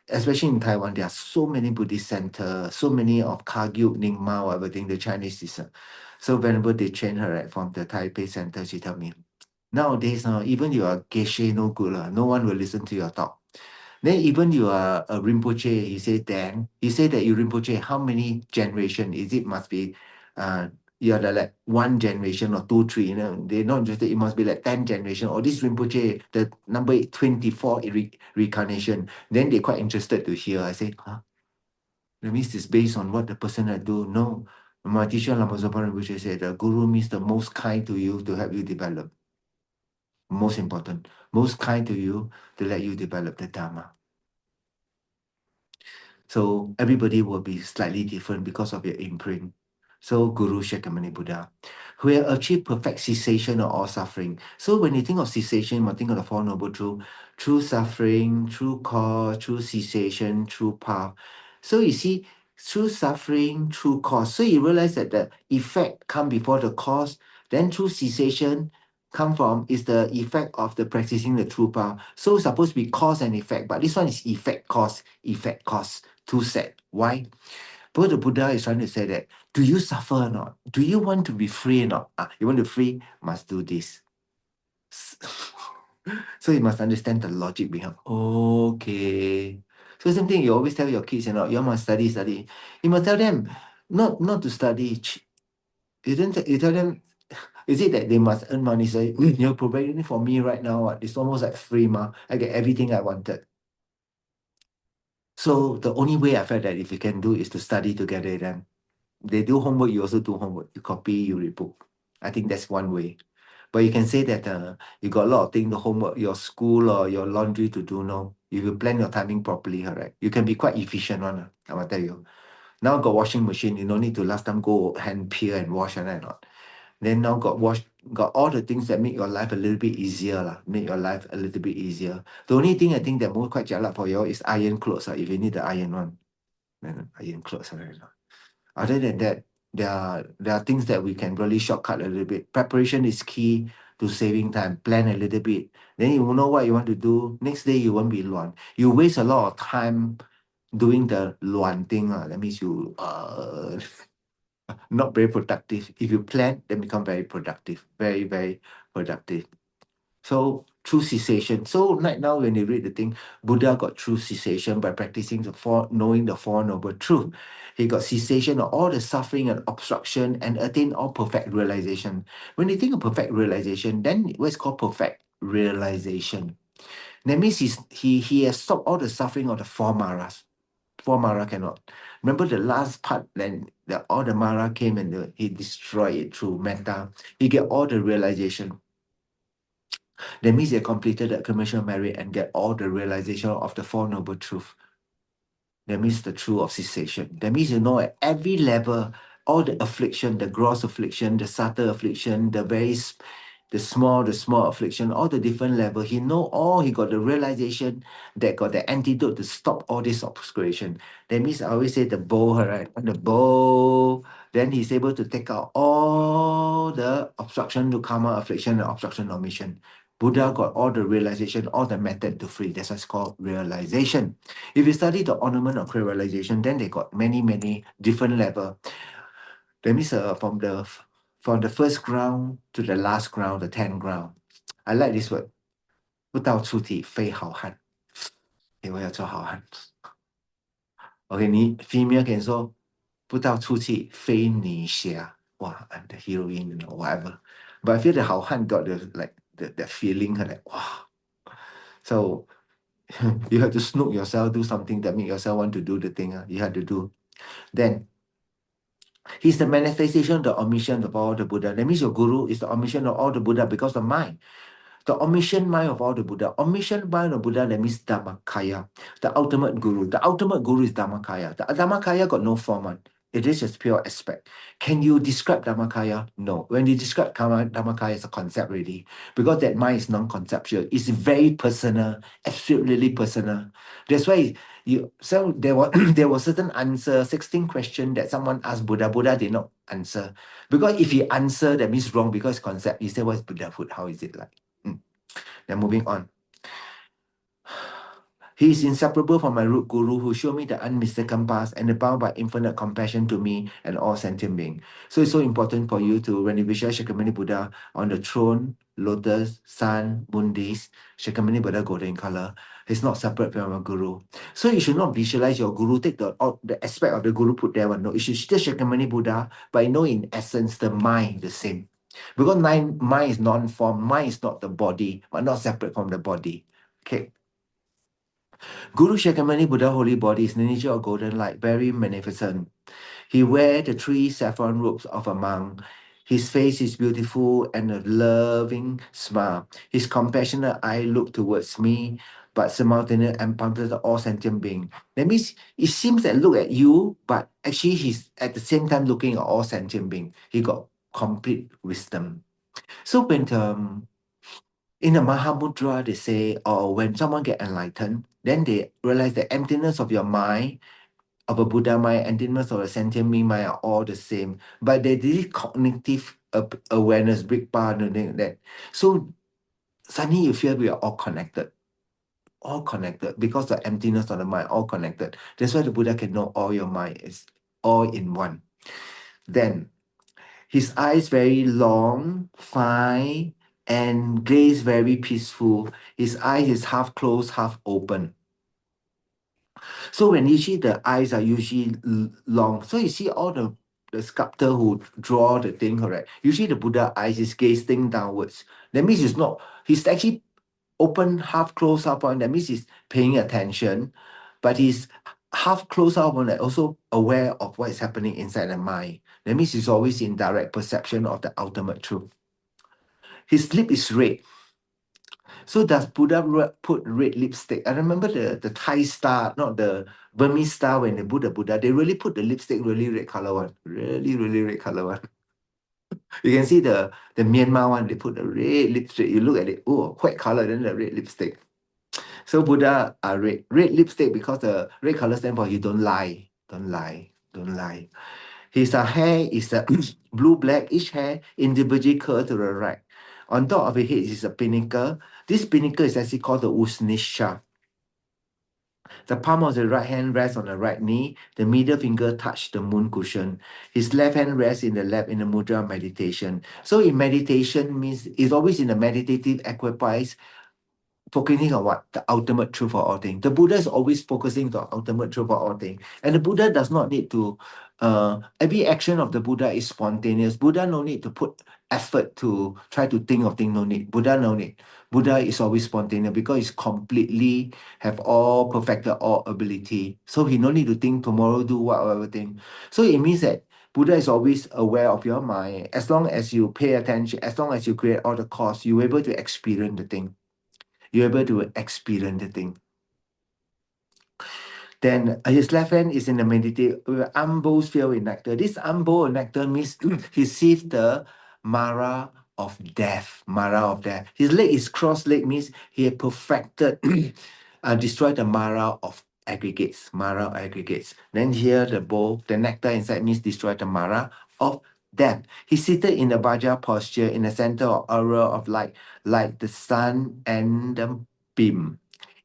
Especially in Taiwan, there are so many Buddhist centers, so many of Kagyu, Ningma, or everything, the Chinese is. So whenever they train her right, from the Taipei center, she tell me, nowadays, even you are geshe no good, no one will listen to your talk. Then even you are a Rinpoche, he said, then he said that you Rinpoche, how many generation is it? Must be you are the, like 1 generation or 2, 3, they're not interested, it must be like 10 generation, or this Rinpoche, the number 24 reincarnation. Then they're quite interested to hear. I say, huh? That means it's based on what the person I do. No. My teacher Lama Zopa Rinpoche said the guru means the most kind to you to help you develop. Most important, most kind to you to let you develop the Dharma. So everybody will be slightly different because of your imprint. So Guru Sakymuni Buddha, who have achieved perfect cessation of all suffering. So when you think of cessation, you might think of the Four Noble Truths, true suffering, true cause, true cessation, true path. So you see, true suffering, true cause. So you realize that the effect come before the cause, then true cessation come from is the effect of the practicing the true path. So it's supposed to be cause and effect, but this one is effect, cause, effect, cause. Too sad. Why? Because the Buddha is trying to say that, do you suffer or not? Do you want to be free or not? You want to free, must do this. So you must understand the logic behind. Okay. So same thing, you always tell your kids, you must study, study. You must tell them not to study. You tell them, is it that they must earn money? So you're providing for me right now. It's almost like free, ma. I get everything I wanted. So the only way I felt that if you can do is to study together with them. They do homework, you also do homework. You copy, you read book. I think that's one way. But you can say that you got a lot of things, the homework, your school or your laundry to do now. If you plan your timing properly, right? You can be quite efficient one. I will tell you. Now got washing machine, you don't need to last time go hand peel and wash and not. Then now got all the things that make your life a little bit easier lah. Make your life a little bit easier. The only thing I think that more quite jialat for you is iron clothes. If you need the iron one, then iron clothes. Other than that, there are things that we can really shortcut a little bit. Preparation is key to saving time. Plan a little bit. Then you will know what you want to do. Next day you won't be luan. You waste a lot of time doing the luan thing. That means you not very productive. If you plan, then become very productive. Very, very productive. So true cessation. So right now when you read the thing, Buddha got true cessation by practicing knowing the Four Noble Truth. He got cessation of all the suffering and obstruction and attained all perfect realization. When you think of perfect realization, then what's called perfect realization? That means he has stopped all the suffering of the four maras. Four mara cannot. Remember the last part when all the mara came and he destroyed it through metta. He get all the realization. That means they completed the commercial merit and get all the realization of the Four Noble Truth. That means the truth of cessation. That means you know at every level, all the affliction, the gross affliction, the subtle affliction, the small affliction, all the different level. He know all, he got the realization that got the antidote to stop all this obscuration. That means I always say the bow, right? The bow, then he's able to take out all the obstruction to karma, affliction, and obstruction of mission. Buddha got all the realization, all the method to free. That's what's called realization. If you study the ornament of realization, then they got many, many different level. That means from the first ground to the last ground, the 10th ground. I like this word. 不到出体非好汉。OK，你 female can 说不到出气非女侠. Wow, I'm the heroine, whatever. But I feel the 好汉 got the feeling like wow. So you have to snook yourself, do something that make yourself want to do the thing you have to do. Then he's the manifestation of the omission of all the Buddha. That means your guru is the omission of all the Buddha because the mind. The omniscient mind of all the Buddha. Omniscient mind of Buddha, that means Dhammakaya, the ultimate guru. The ultimate guru is Dhammakaya. The Dhammakaya got no form on. It is just pure aspect. Can you describe Dhammakaya? No. When you describe Dhammakaya as a concept really, because that mind is non-conceptual. It's very personal, absolutely personal. That's why there was there was certain answer, 16 question that someone asked Buddha. Buddha did not answer. Because if he answer, that means wrong because concept. He said, what's Buddhahood? How is it like? Then moving on. He is inseparable from my root guru who showed me the unmistaken path and abound by infinite compassion to me and all sentient beings. So it's so important for you to, when you visualize Sakymuni Buddha on the throne, lotus, sun, moon days, Sakymuni Buddha golden in color. He's not separate from your guru. So you should not visualize your guru, take the aspect of the guru, put there one. No, you should still Sakymuni Buddha, but you know in essence the mind the same. Because mind is non-form, mind is not the body, but not separate from the body. Okay. Guru Sakymuni Buddha holy body is the nature of golden light, very magnificent. He wears the 3 saffron robes of a monk. His face is beautiful and a loving smile. His compassionate eye look towards me, but simultaneously encompasses all sentient beings. That means it seems that look at you, but actually he's at the same time looking at all sentient beings. He got complete wisdom. So when in the Mahamudra, they say, or when someone get enlightened, then they realize the emptiness of your mind, of a Buddha mind, emptiness of a sentient being mind are all the same. But they did cognitive awareness, big part of that. So suddenly you feel we are all connected. All connected because the emptiness of the mind, all connected. That's why the Buddha can know all your mind is all in one. Then his eyes very long, fine, and gaze very peaceful. His eye is half closed, half open. So when you see the eyes are usually long, so you see all the sculptor who draw the thing, correct? Usually the Buddha eyes is gazing downwards. That means he's actually open, half closed, half open. That means he's paying attention, but he's half closed, half open, and also aware of what is happening inside the mind. That means he's always in direct perception of the ultimate truth. His lip is red. So does Buddha put red lipstick? I remember the Thai star, not the Burmese star, when they put the Buddha, they really put the lipstick really red color one. Really, really red color one. You can see the Myanmar one, they put the red lipstick. You look at it, oh, white color, then the red lipstick. So Buddha are red. Red lipstick because the red color stands for you don't lie. Don't lie. Don't lie. His hair is blue black, each hair individually curled to the right. On top of his head is a pinnacle. This pinnacle is actually called the Usnisha. The palm of the right hand rests on the right knee. The middle finger touch the moon cushion. His left hand rests in the lap in the mudra meditation. So in meditation means it's always in the meditative equipoise, focusing on what? The ultimate truth for all things. The Buddha is always focusing on the ultimate truth for all things. And the Buddha does not need to, every action of the Buddha is spontaneous. Buddha no need to put effort to try to think of things, no need. Buddha no need. Buddha is always spontaneous because he's completely have all perfected all ability. So he no need to think tomorrow, do whatever thing. So it means that Buddha is always aware of your mind. As long as you pay attention, as long as you create all the cause, you're able to experience the thing. You're able to experience the thing. Then his left hand is in the meditate, arm bows filled with nectar. This arm bowl of nectar means he sees the Mara of death. Mara of death. His leg is crossed leg means he had perfected, destroyed the Mara of aggregates. Mara of aggregates. Then here the bowl, the nectar inside means destroy the Mara of death. He's seated in the Vajra posture in the center of aura of light, like the sun and the beam.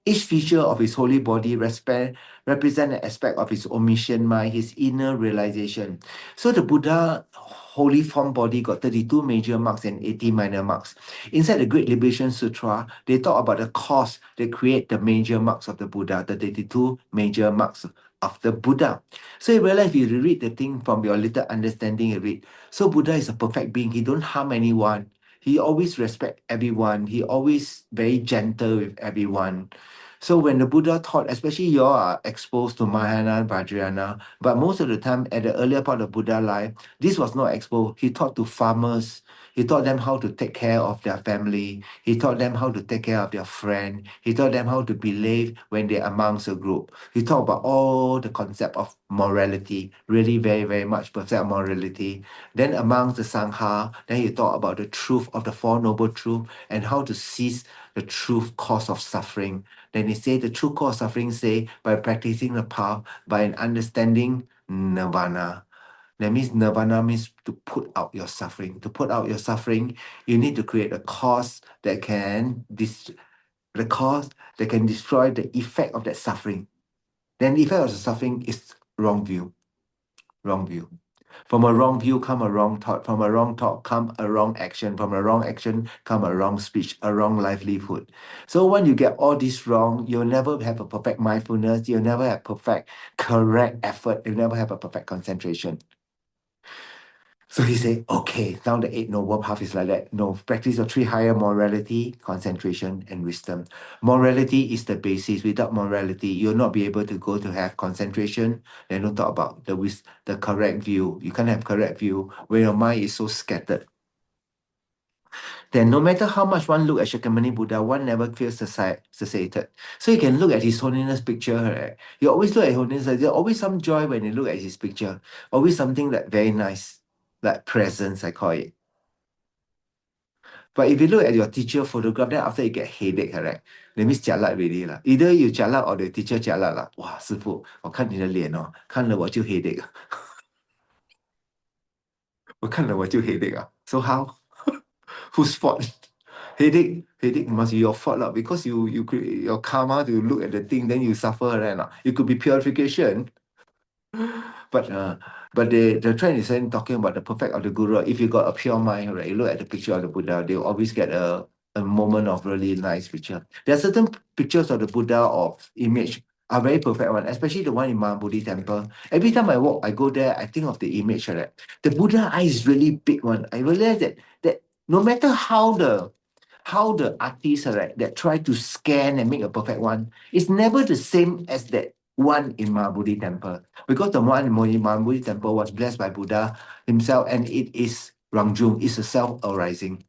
Each feature of his holy body represent an aspect of his omission mind, his inner realization. So the Buddha holy form body got 32 major marks and 80 minor marks. Inside the Great Liberation Sutra, they talk about the cause that create the major marks of the Buddha, the 32 major marks of the Buddha. So you realize if you read the thing from your little understanding, you read. So Buddha is a perfect being. He don't harm anyone. He always respect everyone. He always very gentle with everyone. So when the Buddha taught, especially you all are exposed to Mahayana, Vajrayana, but most of the time at the earlier part of Buddha life, this was not exposed. He taught to farmers. He taught them how to take care of their family. He taught them how to take care of their friend. He taught them how to behave when they're amongst a group. He taught about all the concept of morality, really very, very much perfect morality. Then amongst the Sangha, then he taught about the truth of the Four Noble Truths and how to seize the truth cause of suffering. Then he say the true cause of suffering say by practicing the path, by an understanding nirvana. That means nirvana means to put out your suffering. To put out your suffering, you need to create a cause that can destroy the effect of that suffering. Then the effect of the suffering is wrong view. Wrong view. From a wrong view come a wrong thought. From a wrong thought come a wrong action. From a wrong action come a wrong speech, a wrong livelihood. So when you get all this wrong, you'll never have a perfect mindfulness. You'll never have perfect, correct effort. You'll never have a perfect concentration. So he said, okay, now the Eight Noble Path is like that. No, practice your three higher morality, concentration, and wisdom. Morality is the basis. Without morality, you'll not be able to go to have concentration. Then don't talk about the correct view. You can't have correct view when your mind is so scattered. Then no matter how much one look at Sakymuni Buddha, one never feels satiated. So you can look at His Holiness picture. Right? You always look at His Holiness. There's always some joy when you look at his picture. Always something that very nice, like presence, I call it. But if you look at your teacher photograph, then after you get headache, correct? That means jialat already lah. Either you jialat or the teacher jialat lah. 哇，师傅，我看你的脸哦，看了我就 headache 啊，我看了我就 headache 啊。So how? Whose fault? Headache must be your fault lah, because you create your karma to look at the thing, then you suffer, right? It could be purification. But the trend is saying talking about the perfect of the guru. If you got a pure mind, right, you look at the picture of the Buddha, they'll always get a moment of really nice picture. There are certain pictures of the Buddha of image are very perfect one, especially the one in Manjushri temple. Every time I walk, I go there, I think of the image, right? The Buddha eye is really big one. I realize that no matter how the artists right, that try to scan and make a perfect one, it's never the same as that one in Manjushri temple. Because the one in Manjushri temple was blessed by Buddha himself, and it is Rangjung, it's a self-arising.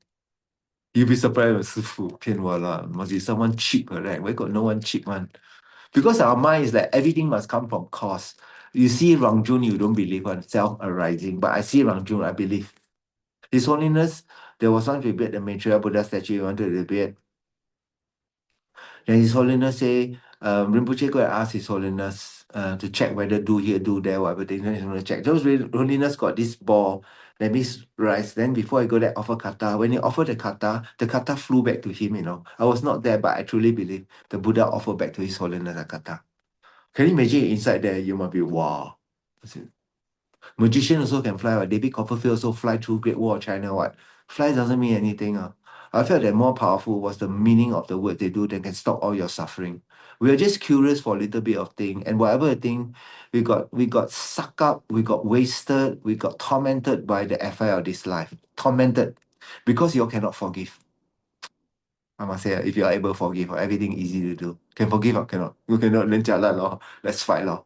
You'll be surprised, 师父骗我啦, must be someone cheap, right? Why got no one cheap one? Because our mind is like everything must come from cause. You see Rangjung, you don't believe on self-arising, but I see Rangjung, I believe. His Holiness, there was one rebuild the Maitreya Buddha statue he wanted to rebuild. Then His Holiness say, Rinpoche go and ask His Holiness to check whether do here, do there, whatever thing. Then His Holiness check. Those Holiness got this ball, that means rice. Then before he go there, offer kata. When he offered the kata flew back to him, I was not there, but I truly believe the Buddha offered back to His Holiness a kata. Can you imagine inside there, you might be, wow. Magician also can fly. What? David Copperfield also fly through Great Wall of China. What? Fly doesn't mean anything. I felt that more powerful was the meaning of the word they do that can stop all your suffering. We are just curious for a little bit of thing, and whatever thing we got sucked up, we got wasted, we got tormented by the affair of this life. Tormented because you all cannot forgive. I must say, if you are able to forgive, everything easy to do. Can forgive or cannot? You cannot, then jalan lor. Let's fight lor.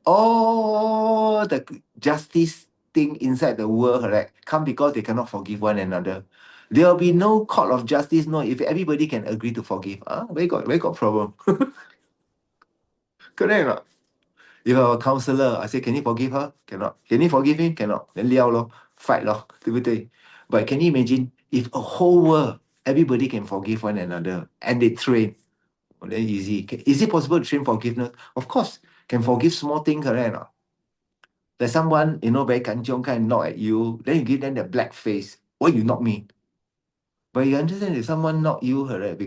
All the justice thing inside the world, right, come because they cannot forgive one another. There will be no court of justice, no, if everybody can agree to forgive. Where got problem? Correct or not? If I'm a counselor, I say, can you forgive her? Cannot. Can you forgive him? Cannot. Then liao lor, fight lor, 对不对? But can you imagine if a whole world, everybody can forgive one another and they train? Well, then easy. Is it possible to train forgiveness? Of course. Can forgive small things, correct or not? Like someone, very kanchiong kind of knock at you, then you give them the black face. Why you knock me? But you understand if someone knock you, correct?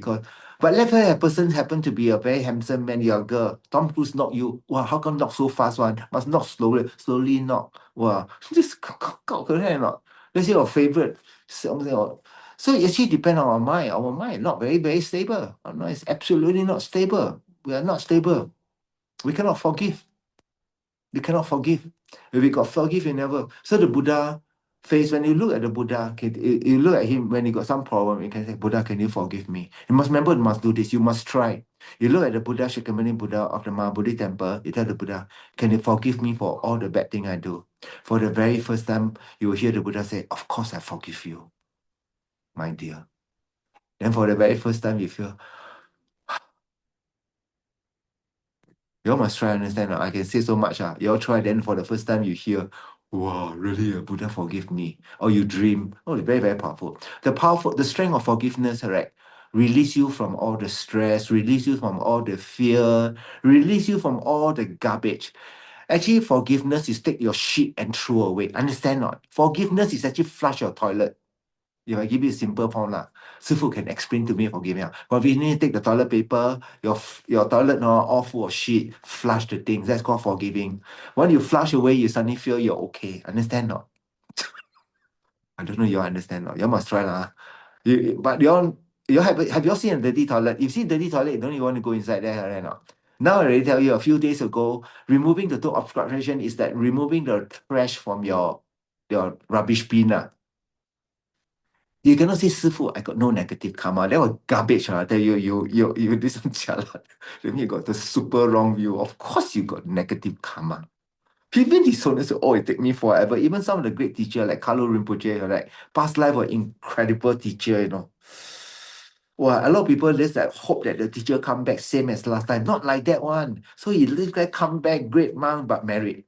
But let's say a person happen to be a very handsome man, you're a girl. Tom Cruise knock you. Wow, how come knock so fast one? Must knock slowly knock. Wow, just correct or not? Let's say your favorite something. So it actually depends on our mind. Our mind not very, very stable. No, it's absolutely not stable. We are not stable. We cannot forgive. You cannot forgive. If we got forgive, you never. So the Buddha face, when you look at the Buddha, okay, you look at him when he got some problem, you can say, Buddha, can you forgive me? You must remember, you must do this. You must try. You look at the Buddha, Sakymuni Buddha of the Mahabodhi temple, you tell the Buddha, can you forgive me for all the bad thing I do? For the very first time, you will hear the Buddha say, of course I forgive you, my dear. Then for the very first time, you feel, you all must try understand. I can say so much. You all try, then for the first time you hear, wow, really, Buddha forgive me. Or you dream. Oh, it's very, very powerful. The strength of forgiveness, right? Release you from all the stress, release you from all the fear, release you from all the garbage. Actually, forgiveness is take your shit and throw away. Understand not? Forgiveness is actually flush your toilet. If I give you a simple form lah, Sifu can explain to me for giving out. But if you need to take the toilet paper, your toilet no, all full of shit, flush the things. That's called forgiving. When you flush away, you suddenly feel you're okay. Understand not? I don't know you all understand not. You all must try lah. But you have you all seen a dirty toilet? If you see dirty toilet, you don't even want to go inside there, right? Not? Now I already tell you a few days ago, removing the toe obstruction is that removing the trash from your rubbish bin. You cannot say, Sifu, I got no negative karma. That was garbage. I tell you, you this one jialat. Then you got the super wrong view. Of course you got negative karma. Even his songs say, oh, it take me forever. Even some of the great teacher like Carlo Rinpoche, right? Past life were incredible teacher. Well, a lot of people just like hope that the teacher come back same as last time. Not like that one. So he this guy come back, great monk, but married.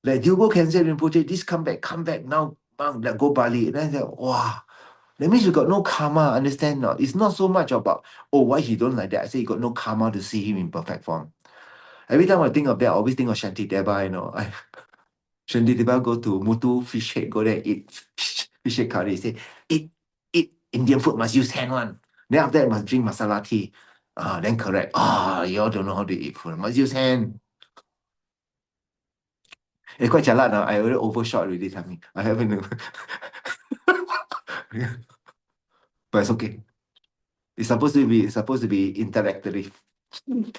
Like Diogo Kensei Rinpoche, this come back now, monk, like go Bali. And then I said, wow. That means you got no karma, understand not? It's not so much about, oh, why he don't like that. I say you got no karma to see him in perfect form. Every time I think of that, I always think of Shantideva. Shantideva go to Mutu fish head, go there, eat fish head curry. Say, eat Indian food, must use hand one. Then after that, must drink masala tea. Then correct. You all don't know how to eat food. Must use hand. It's quite jalat now. I already overshot already, timing. I haven't. But it's okay. It's supposed to be interactive.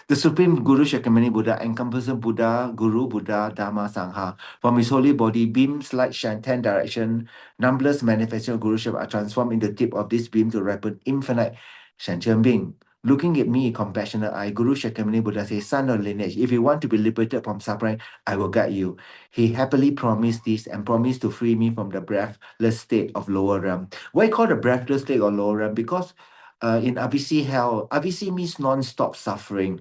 The Supreme Guru Shakyamuni Buddha encompasses Buddha, Guru, Buddha, Dharma, Sangha. From his holy body, beams light shine 10 direction. Numberless manifestations of Guruship are transformed in the tip of this beam to ripen infinite sentient being. Looking at me, compassionate eye, Guru Shakyamuni Buddha says, son of lineage, if you want to be liberated from suffering, I will guide you. He happily promised this and promised to free me from the breathless state of lower realm. Why call the breathless state of lower realm? Because in RBC hell, RBC means non-stop suffering.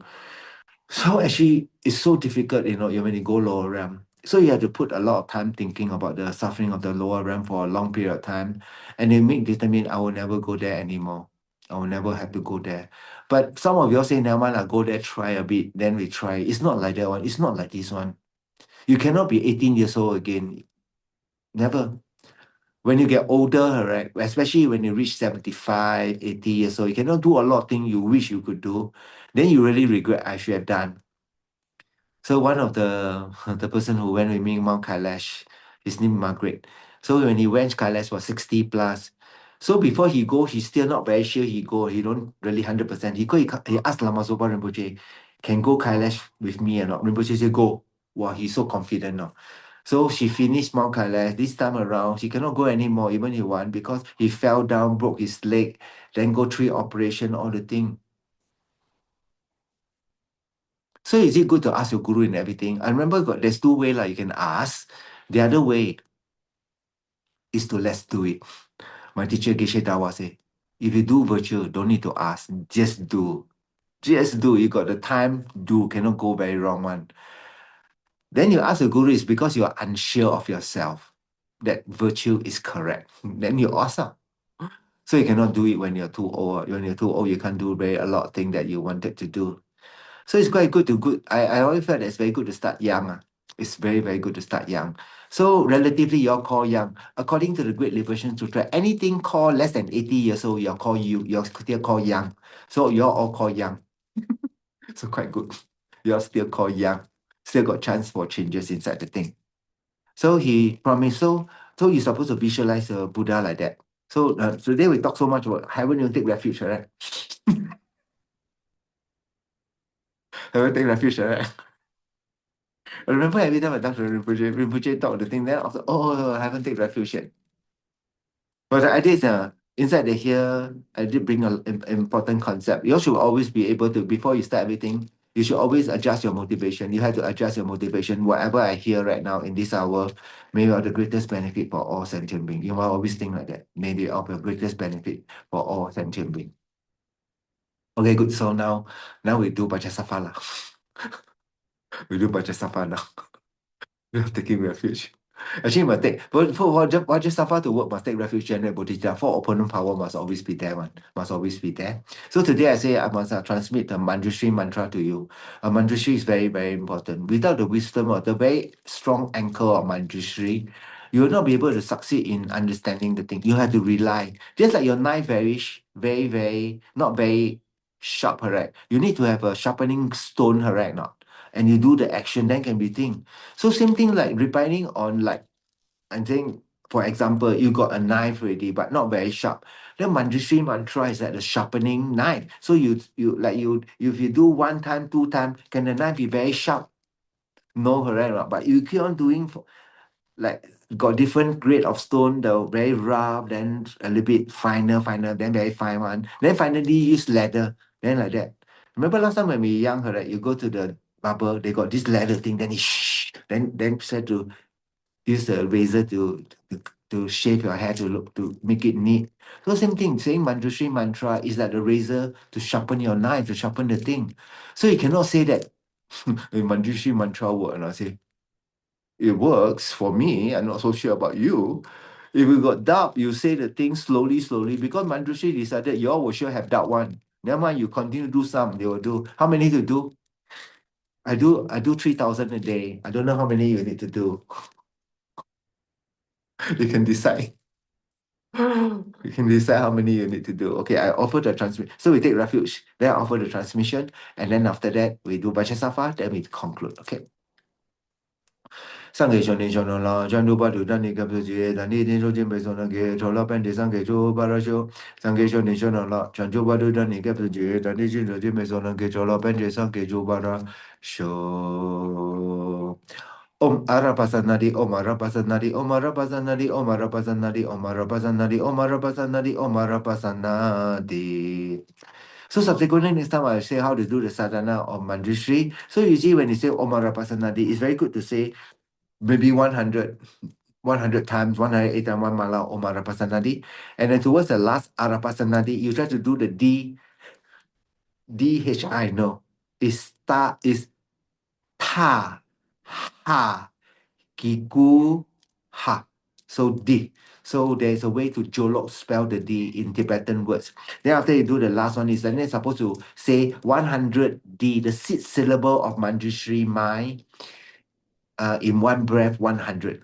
So actually, it's so difficult, when you go lower realm. So you have to put a lot of time thinking about the suffering of the lower realm for a long period of time, and they make determine I will never go there anymore. I will never have to go there. But some of you all say, never mind, I'll go there, try a bit, then we try. It's not like that one. It's not like this one. You cannot be 18 years old again. Never. When you get older, right, especially when you reach 75, 80 years old, you cannot do a lot of things you wish you could do. Then you really regret I should have done. So one of the person who went with me Mount Kailash, his name Margaret. So when he went Kailash was 60 plus. So before he go, he's still not very sure he go. He don't really 100%. He go, he asked Lama Zopa Rinpoche, can go Kailash with me or not? Rinpoche said, go. Wow, he's so confident now. So she finished Mount Kailash. This time around, she cannot go anymore, even he want, because he fell down, broke his leg, then go 3 operation, all the thing. So is it good to ask your guru and everything? I remember there's 2 ways like you can ask. The other way is to let's do it. My teacher Geshe Dawa say, if you do virtual, don't need to ask, just do. Just do. You got the time, do. Cannot go very wrong one. Then you ask the guru is because you are unsure of yourself that virtue is correct. Then you ask. So you cannot do it when you're too old. When you're too old, you can't do a lot of things that you wanted to do. So it's quite good. I always felt that it's very good to start young. It's very, very good to start young. So relatively, you're called young. According to the Great Liberation Sutra, anything called less than 80 years old, you're still called young. So you're all called young. So quite good. You're still called young. Still got chance for changes inside the thing. So he promised. So you're supposed to visualize a Buddha like that. So today we talk so much about haven't you take refuge, right? Haven't take refuge, right? I remember every time I talk to Rinpoche talk the thing, then I was like, oh, I haven't taken refuge yet. But I did, inside the here, I did bring an important concept. You should always be able to, before you start everything, you should always adjust your motivation. You have to adjust your motivation. Whatever I hear right now in this hour, may be of the greatest benefit for all sentient beings. You must always think like that. May be of the greatest benefit for all sentient beings. Okay, good. So now we do Bajasafala. We do Bajasafala. We are taking refuge. Actually, must take for Vajrasattva to work, must take refuge, generate bodhicitta. For opponent power must always be there, one. Must always be there. So today I say I must transmit the Manjushri Mantra to you. Manjushri is very, very important. Without the wisdom or the very strong anchor of Manjushri, you will not be able to succeed in understanding the thing. You have to rely. Just like your knife very, very, not very sharp, correct? You need to have a sharpening stone, correct? Not. And you do the action, then can be thing. So same thing like repairing on like I think for example you got a knife already but not very sharp. Then Manjushri Mantra is like the sharpening knife. So you if you do 1 time, 2 time, can the knife be very sharp? No, correct. Not? But you keep on doing for, like got different grade of stone, the very rough, then a little bit finer, then very fine one. Then finally use leather, then like that. Remember last time when we were young, correct? You go to the barber, they got this leather thing, then then said to use the razor to shave your hair to make it neat. So same thing, saying Manjushri Mantra is like the razor to sharpen your knife, to sharpen the thing. So you cannot say that Manjushri Mantra work, and I say it works for me. I'm not so sure about you. If you got doubt, you say the thing slowly, because Manjushri decided you all will sure have doubt one. Never mind, you continue to do some, they will do. How many to do? I do 3,000 a day. I don't know how many you need to do. You can decide. You can decide how many you need to do. Okay, I offer the transmission. So we take refuge, then I offer the transmission, and then after that, we do Bhajan Safa, then we conclude. Okay. 上给兄弟兄弟啦，全都把头当你个不接，当你听说金北送那个，除了本地上给出巴拉修，上给兄弟兄弟啦，全都把头当你个不接，当你听说金北送那个，除了本地上给出巴拉修。Om Arapasanadi, Om Arapasanadi, Om Arapasanadi, Om Arapasanadi, Om Arapasanadi, Om Arapasanadi, Om Arapasanadi. So subsequently, next time I'll say how to do the sadhana of Manjushri. So usually when you say Om Arapasanadi, it's very good to say maybe 100 times, 108 times, one mala Om Arapasanadi. And then towards the last Arapasanadi, you try to do the DHI, no. Is ta, ha, kiku, ha. So D. So there's a way to jolok spell the D in Tibetan words. Then after you do the last one is then you're supposed to say 100 D, the sixth syllable of Manjushri Mai, in one breath, 100.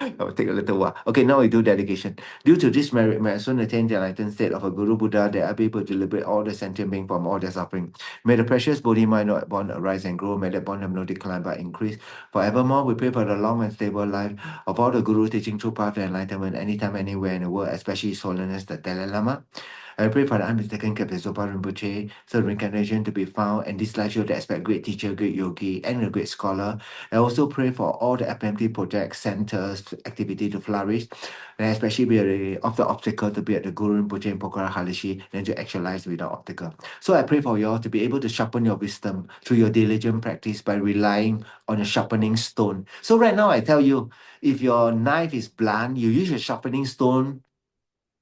It will take a little while. Okay, now we do dedication. Due to this merit, may I soon attain the enlightened state of a Guru Buddha, that I be able to liberate all the sentient beings from all their suffering. May the precious Bodhi mind not bond arise and grow. May that bond have no decline but increase. Forevermore, we pray for the long and stable life of all the Guru teaching true path to enlightenment anytime, anywhere in the world, especially His Holiness the Dalai Lama. I pray for the unmistaken kept Zopa Rinpoche, so reincarnation to be found, and this life show to expect great teacher, great yogi, and a great scholar. I also pray for all the FMT projects, centers, activity to flourish, and especially be of the obstacle to be at the Guru Rinpoche and Pokhara Halishi, and to actualize without obstacle. So I pray for you all to be able to sharpen your wisdom through your diligent practice by relying on a sharpening stone. So right now I tell you, if your knife is blunt, you use a sharpening stone,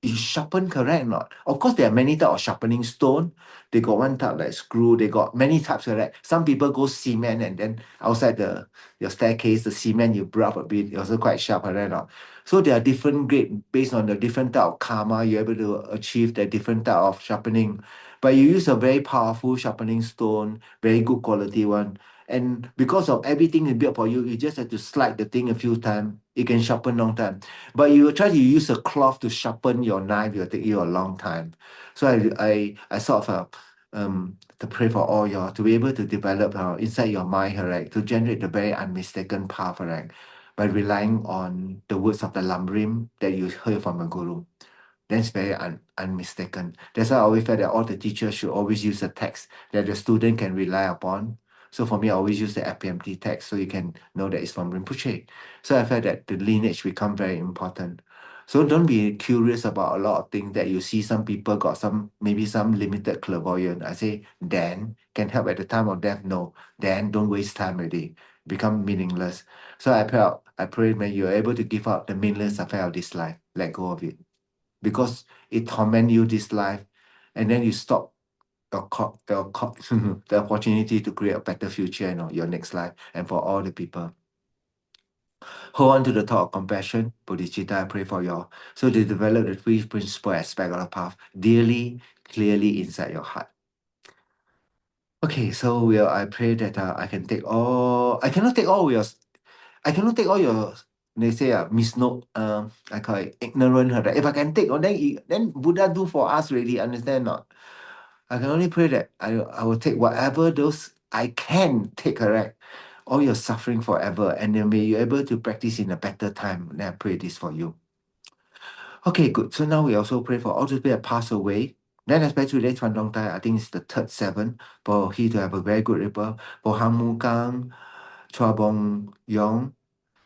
is sharpen correct or not? Of course, there are many types of sharpening stone. They got one type like screw. They got many types, correct? Some people go cement and then outside your staircase, the cement you rub a bit, it's also quite sharp, correct or not? So there are different grade based on the different type of karma you're able to achieve the different type of sharpening. But you use a very powerful sharpening stone, very good quality one. And because of everything is built for you, you just have to slide the thing a few times. It can sharpen long time. But you try to use a cloth to sharpen your knife, it'll take you a long time. So I sort of to pray for all y'all to be able to develop inside your mind, right, to generate the very unmistaken path, right, by relying on the words of the Lamrim that you heard from a guru. That's very unmistaken. That's why I always felt that all the teachers should always use a text that the student can rely upon. So for me, I always use the FPMT text so you can know that it's from Rinpoche. So I felt that the lineage become very important. So don't be curious about a lot of things that you see some people got some, maybe some limited clairvoyance. I say, then can help at the time of death? No. Then don't waste time already. Become meaningless. So I pray when you're able to give up the meaningless affair of this life, let go of it because it torment you this life, and then you stop the opportunity to create a better future, your next life, and for all the people. Hold on to the thought of compassion, bodhicitta. I pray for you all. So they develop the three principal aspect of the path dearly, clearly inside your heart. Okay, so I pray that I can take all. I cannot take all your. I cannot take all your. They say I call it ignorant. Right? If I can take, then Buddha do for us really. Understand not? I can only pray that I will take whatever those I can take, correct? All your suffering forever, and then may you able to practice in a better time. Then I pray this for you. Okay, good. So now we also pray for all those people that pass away. Then especially today, Chuan Dong Tai, I think it's the third seven, for he to have a very good report. For Hang Mu Kang, Chua Bong Yong.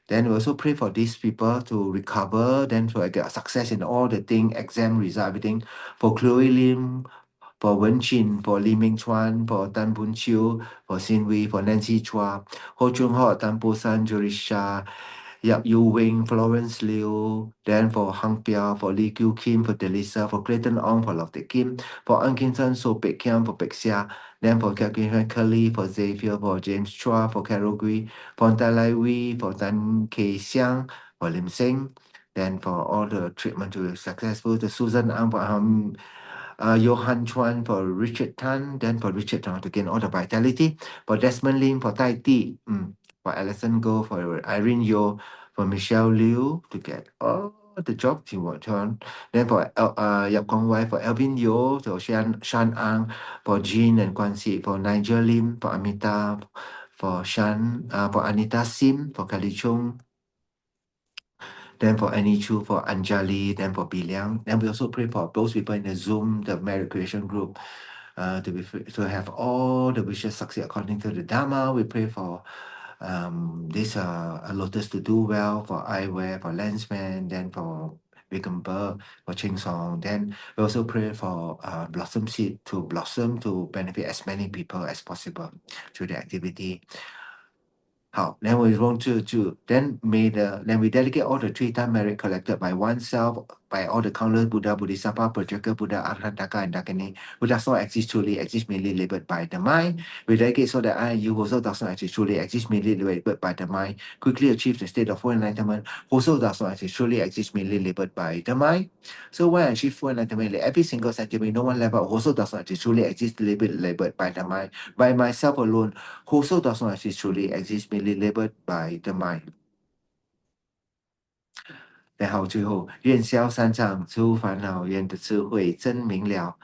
Then we also pray for these people to recover, then to get success in all the thing, exam result, everything. For Chloe Lim, for Wen Chin, for Lee Ming Chuan, for Tan Boon Chiu, for Xin Wei, for Nancy Chua, Ho Chung Ho, Tan Po San, Jorisha, Yap Yu Wing, Florence Liu, then for Hang Pia, for Lee Kyu Kim, for Delisa, for Clayton Ong, for Lotte Kim, for An Kim San, So Pek Kiam, for Pek Sia, then for Kelvin Curly, for Xavier, for James Chua, for Carol Gui, for Tai Lai Wee, for Tan Kei Xiang, for Lim Seng, then for all the treatment to be successful, the Susan Ang, for Johan Chuan, for Richard Tan, then for Richard Tan to gain all the vitality, for Desmond Lim, for Tai Ti, for Alison Go, for Irene Yo, for Michelle Liu to get all the jobs he worked on. Then for Yap Kong Wai, for Alvin Yo, for Shan Ang, for Jean and Guan Si, for Nigel Lim, for Amita, for for Anita Sim, for Kali Chung, then for Annie Chu, for Anjali, then for Biliang. Then we also pray for those people in the Zoom, the Merit Creation Group, to have all the wishes succeed according to the Dharma. We pray for this a lotus to do well, for eyewear, for lensman, then for Wickenberg, for Ching Song. Then we also pray for blossom seed to blossom to benefit as many people as possible through the activity. 好, then we want to then we dedicate all the 3 time merit collected by oneself, by all the countless Buddha, Bodhisattva, Pratyeka Buddha, Arhataka, and Dakini, who does not exist truly, exist merely labeled by the mind. We dedicate so that I, you also does not exist truly, exist merely labeled by the mind, quickly achieve the state of full enlightenment, also does not exist truly, exist merely labeled by the mind. So when I achieve full enlightenment, every single sentiment, no one level also does not exist truly, exist labeled by the mind, by myself alone, who also does not exist truly, exist merely labeled by the mind. 然后最后愿消三障诸烦恼，愿得智慧真明了。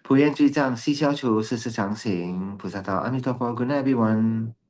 普愿具藏悉消除世事常行。菩萨道：阿弥陀佛，Good night everyone。